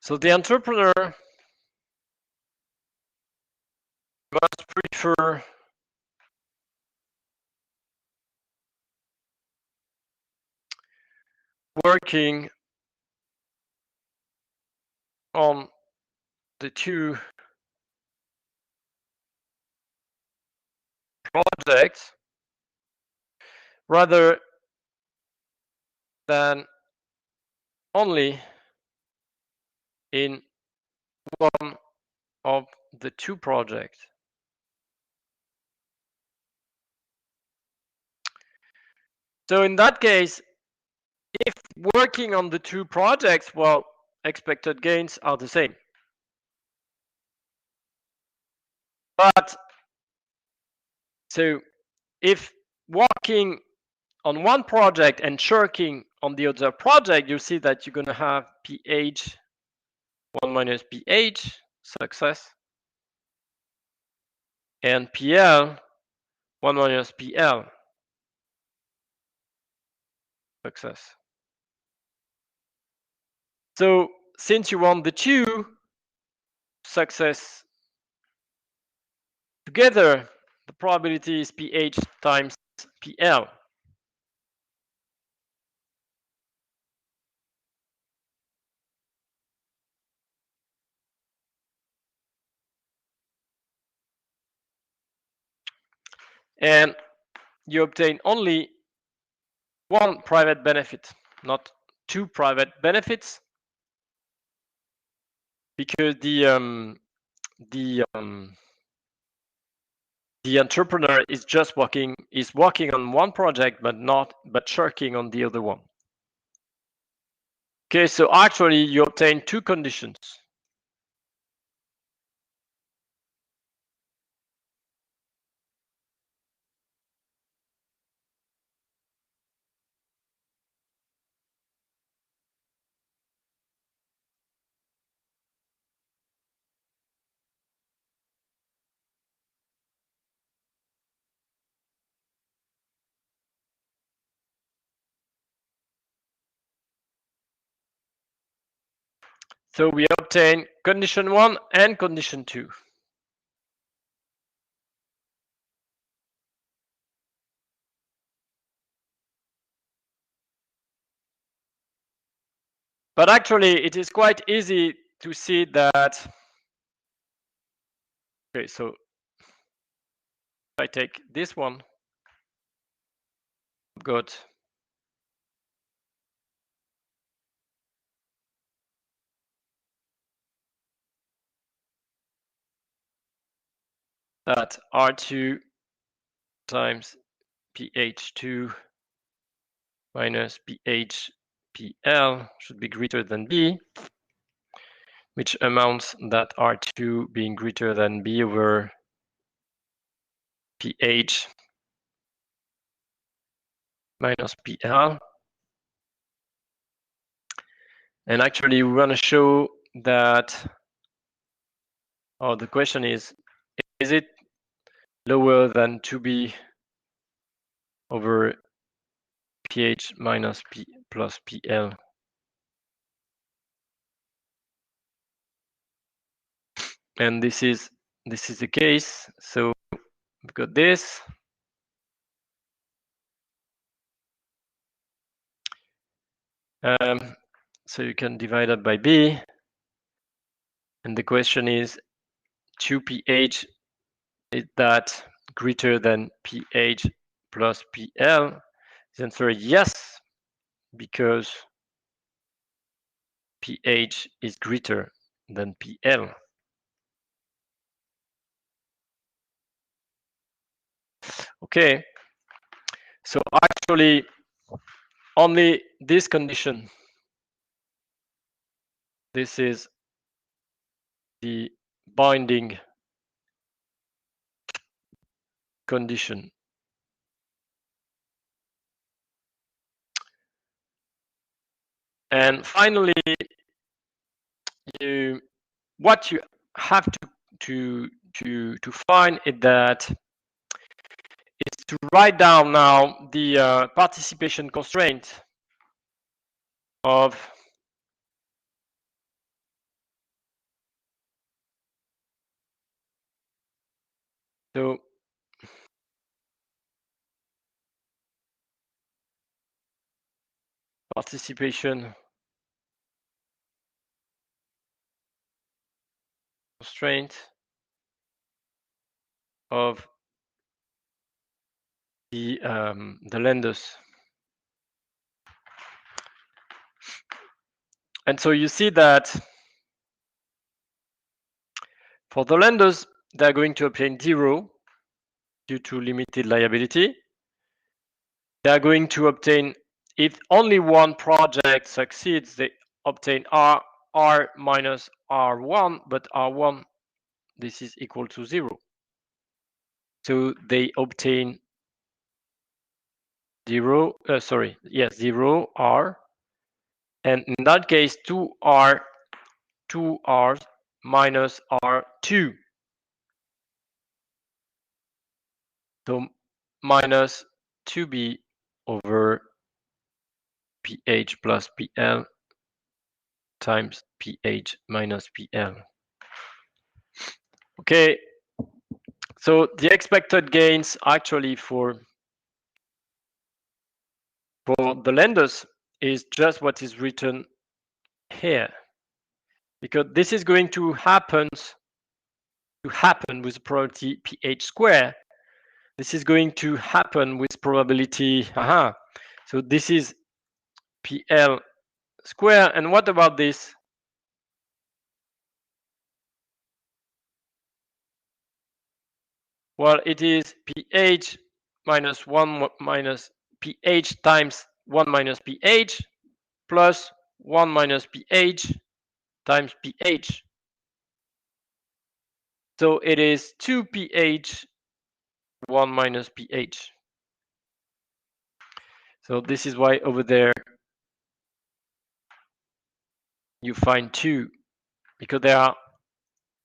So the entrepreneur must prefer working on the two projects rather than only in one of the two projects. So in that case, if working on the two projects, well, expected gains are the same. But so if working on one project and shirking on the other project, you see that you're going to have pH 1 minus pH, success, and PL 1 minus PL, success. So since you want the two success together, the probability is pH times PL. And you obtain only one private benefit, not two private benefits, because the entrepreneur is just working on one project, but shirking on the other one. Okay, so actually you obtain two conditions. So we obtain condition 1 and condition 2. But actually, it is quite easy to see that. Okay, so if I take this one, I've got that R2 times pH2 minus pH PL should be greater than B, which amounts that R2 being greater than B over pH minus PL. And actually, we want to show that, the question is it lower than 2B over pH minus P plus PL? And this is the case. So we've got this. So you can divide that by B. And the question is, 2pH, is that greater than pH plus PL? The answer is yes, because pH is greater than PL. Okay, so actually only this condition, this is the binding condition. And finally, what you have to find is that is to write down now the participation constraint of So participation constraint of the lenders. And so you see that for the lenders, they're going to obtain 0 due to limited liability. They're going to obtain, if only one project succeeds, they obtain R minus R1, but R1, this is equal to 0. So they obtain 0 R, and in that case 2R minus R2, so minus 2B over PH plus PL times PH minus PL. Okay, so the expected gains actually for the lenders is just what is written here, because this is going to happen with probability pH square. This is going to happen with probability, so this is PL square. And what about this? Well, it is pH minus 1 minus pH times 1 minus pH plus 1 minus pH times pH. So it is 2 pH 1 minus pH. So this is why over there you find 2, because there are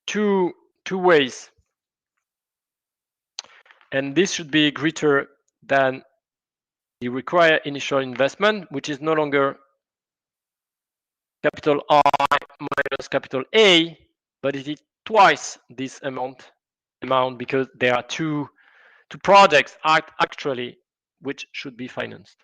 two ways, and this should be greater than the required initial investment, which is no longer capital I minus capital A, but it is twice this amount, because there are two projects actually which should be financed.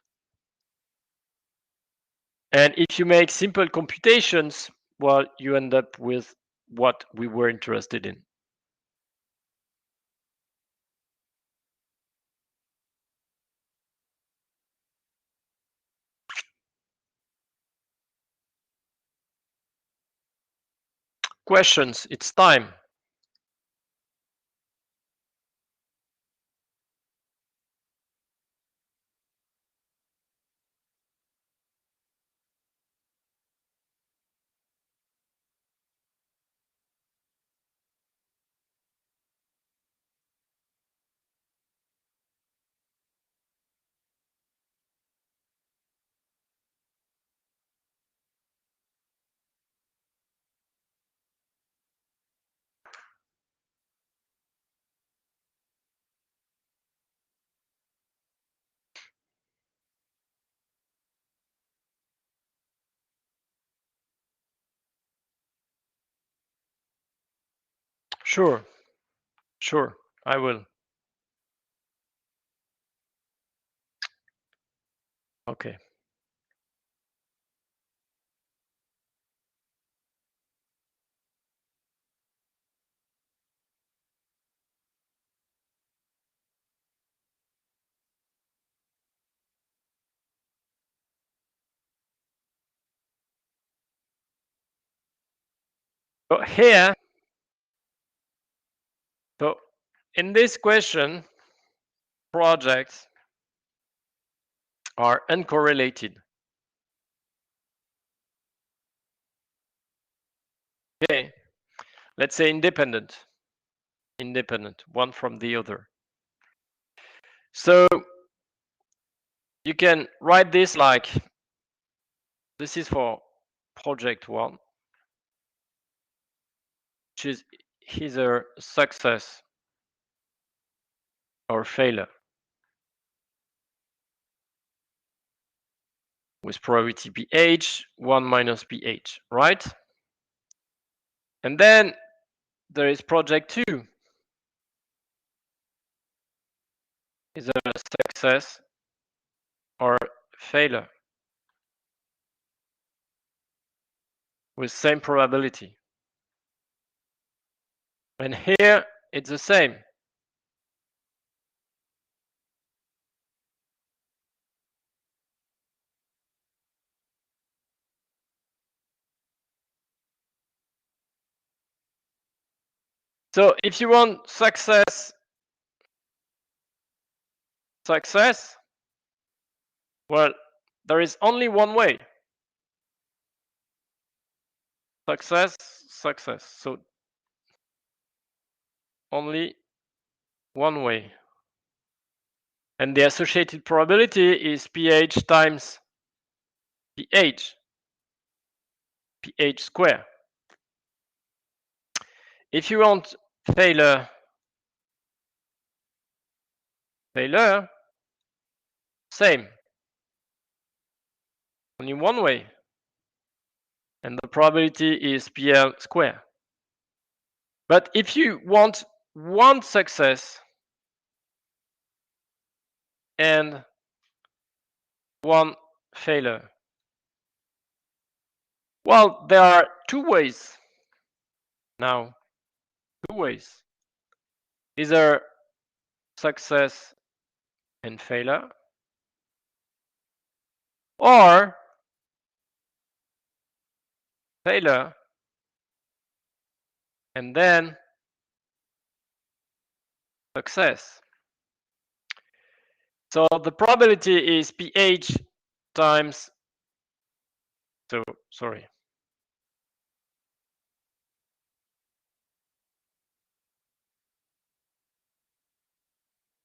And if you make simple computations, well, you end up with what we were interested in. Questions? It's time. Sure, I will. Okay. So here, so in this question, projects are uncorrelated. Okay, let's say independent, one from the other. So you can write this like, this is for project 1, which is either success or failure with probability pH 1 minus pH, right? And then there is project 2, is a success or failure with same probability. And here it's the same. So if you want success, well, there is only one way. Success. So only one way. And the associated probability is pH times pH square. If you want failure, same. Only one way. And the probability is PL square. But if you want one success and one failure, well, there are two ways now. Two ways. Either success and failure, or failure and then success. So the probability is pH times,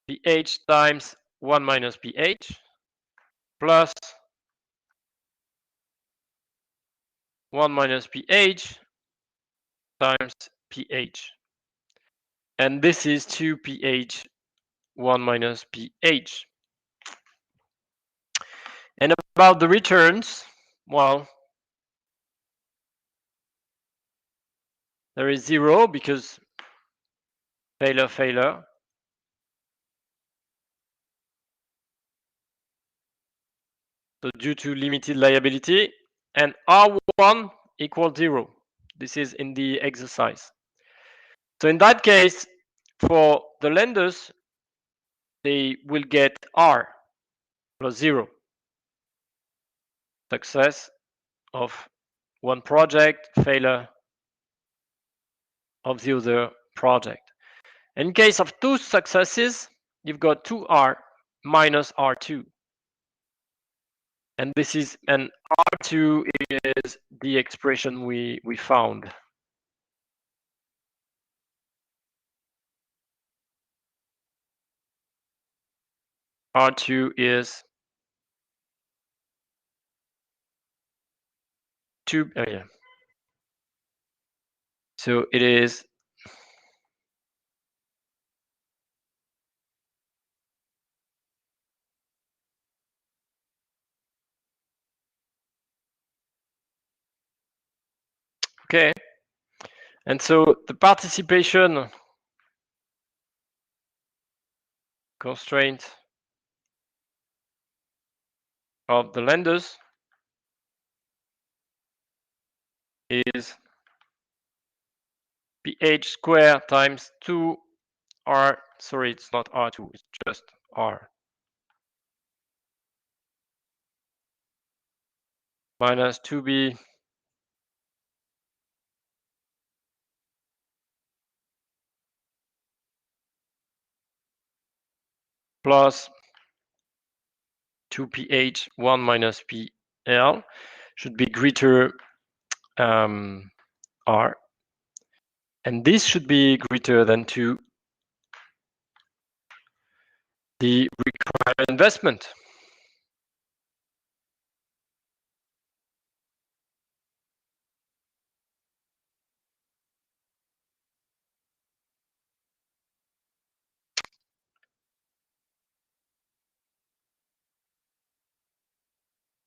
pH times 1 minus pH plus 1 minus pH times pH. And this is 2 pH 1 minus pH. And about the returns, well, there is 0 because failure. So due to limited liability, and R1 equals 0. This is in the exercise. So in that case, for the lenders, they will get R plus 0. Success of one project, failure of the other project. In case of two successes, you've got 2R minus R2. And this is an R2 is the expression we found. R2 is 2. Yeah. So it is okay. And so the participation constraint of the lenders is pH square times 2R. Sorry, it's not R2, it's just R. Minus 2B plus 2pH 1 minus PL should be greater R. And this should be greater than 2 the required investment.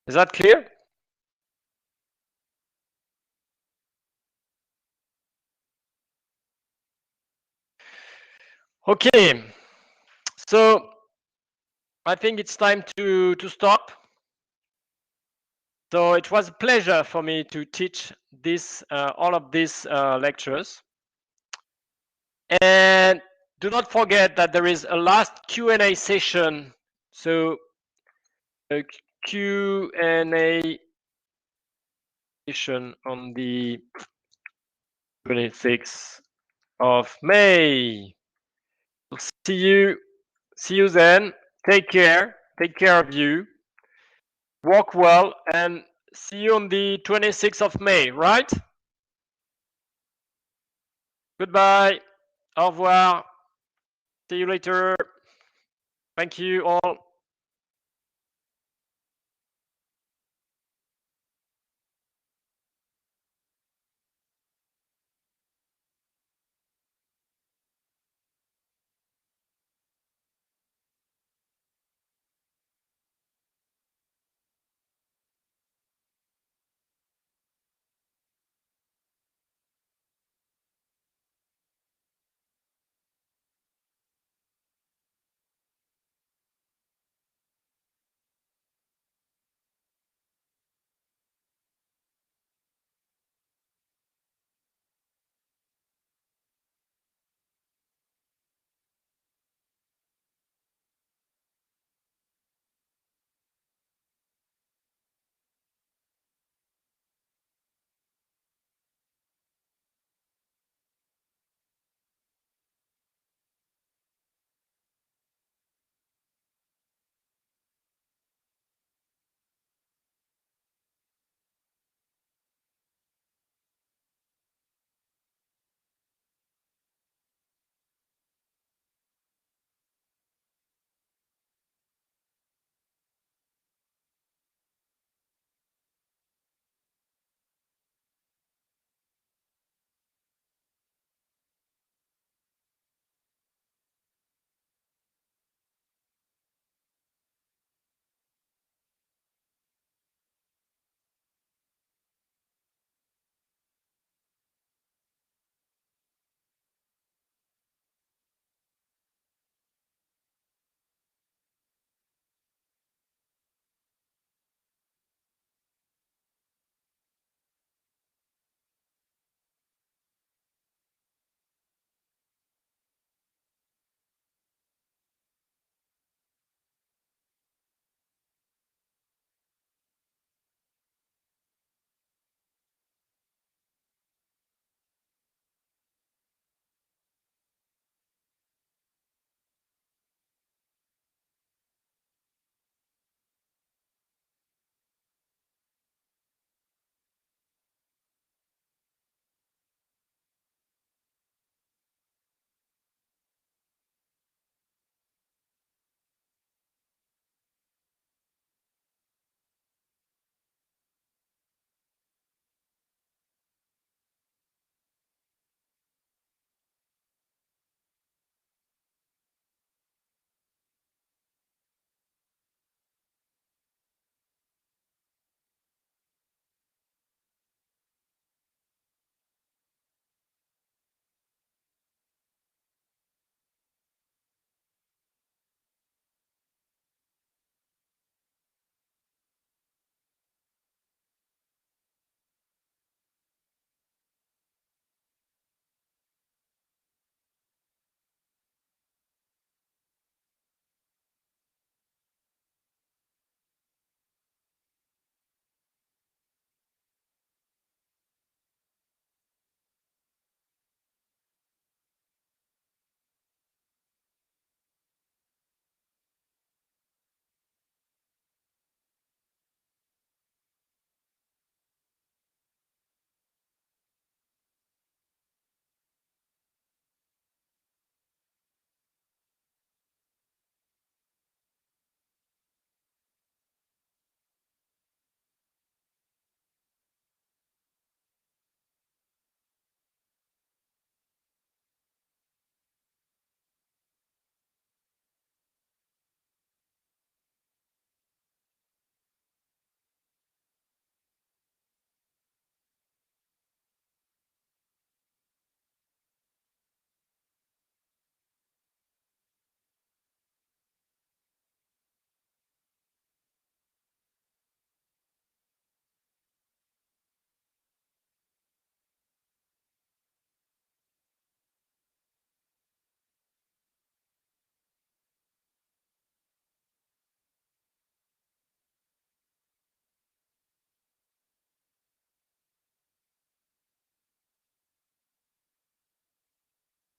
Is that clear? Okay, so I think it's time to stop. So it was a pleasure for me to teach this all of these lectures. And do not forget that there is a last Q&A session. So a Q&A session on the 26th of May. We'll see you then. Take care of you, work well, and see you on the 26th of May, right? Goodbye, au revoir, see you later. Thank you all.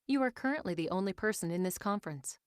You are currently the only person in this conference.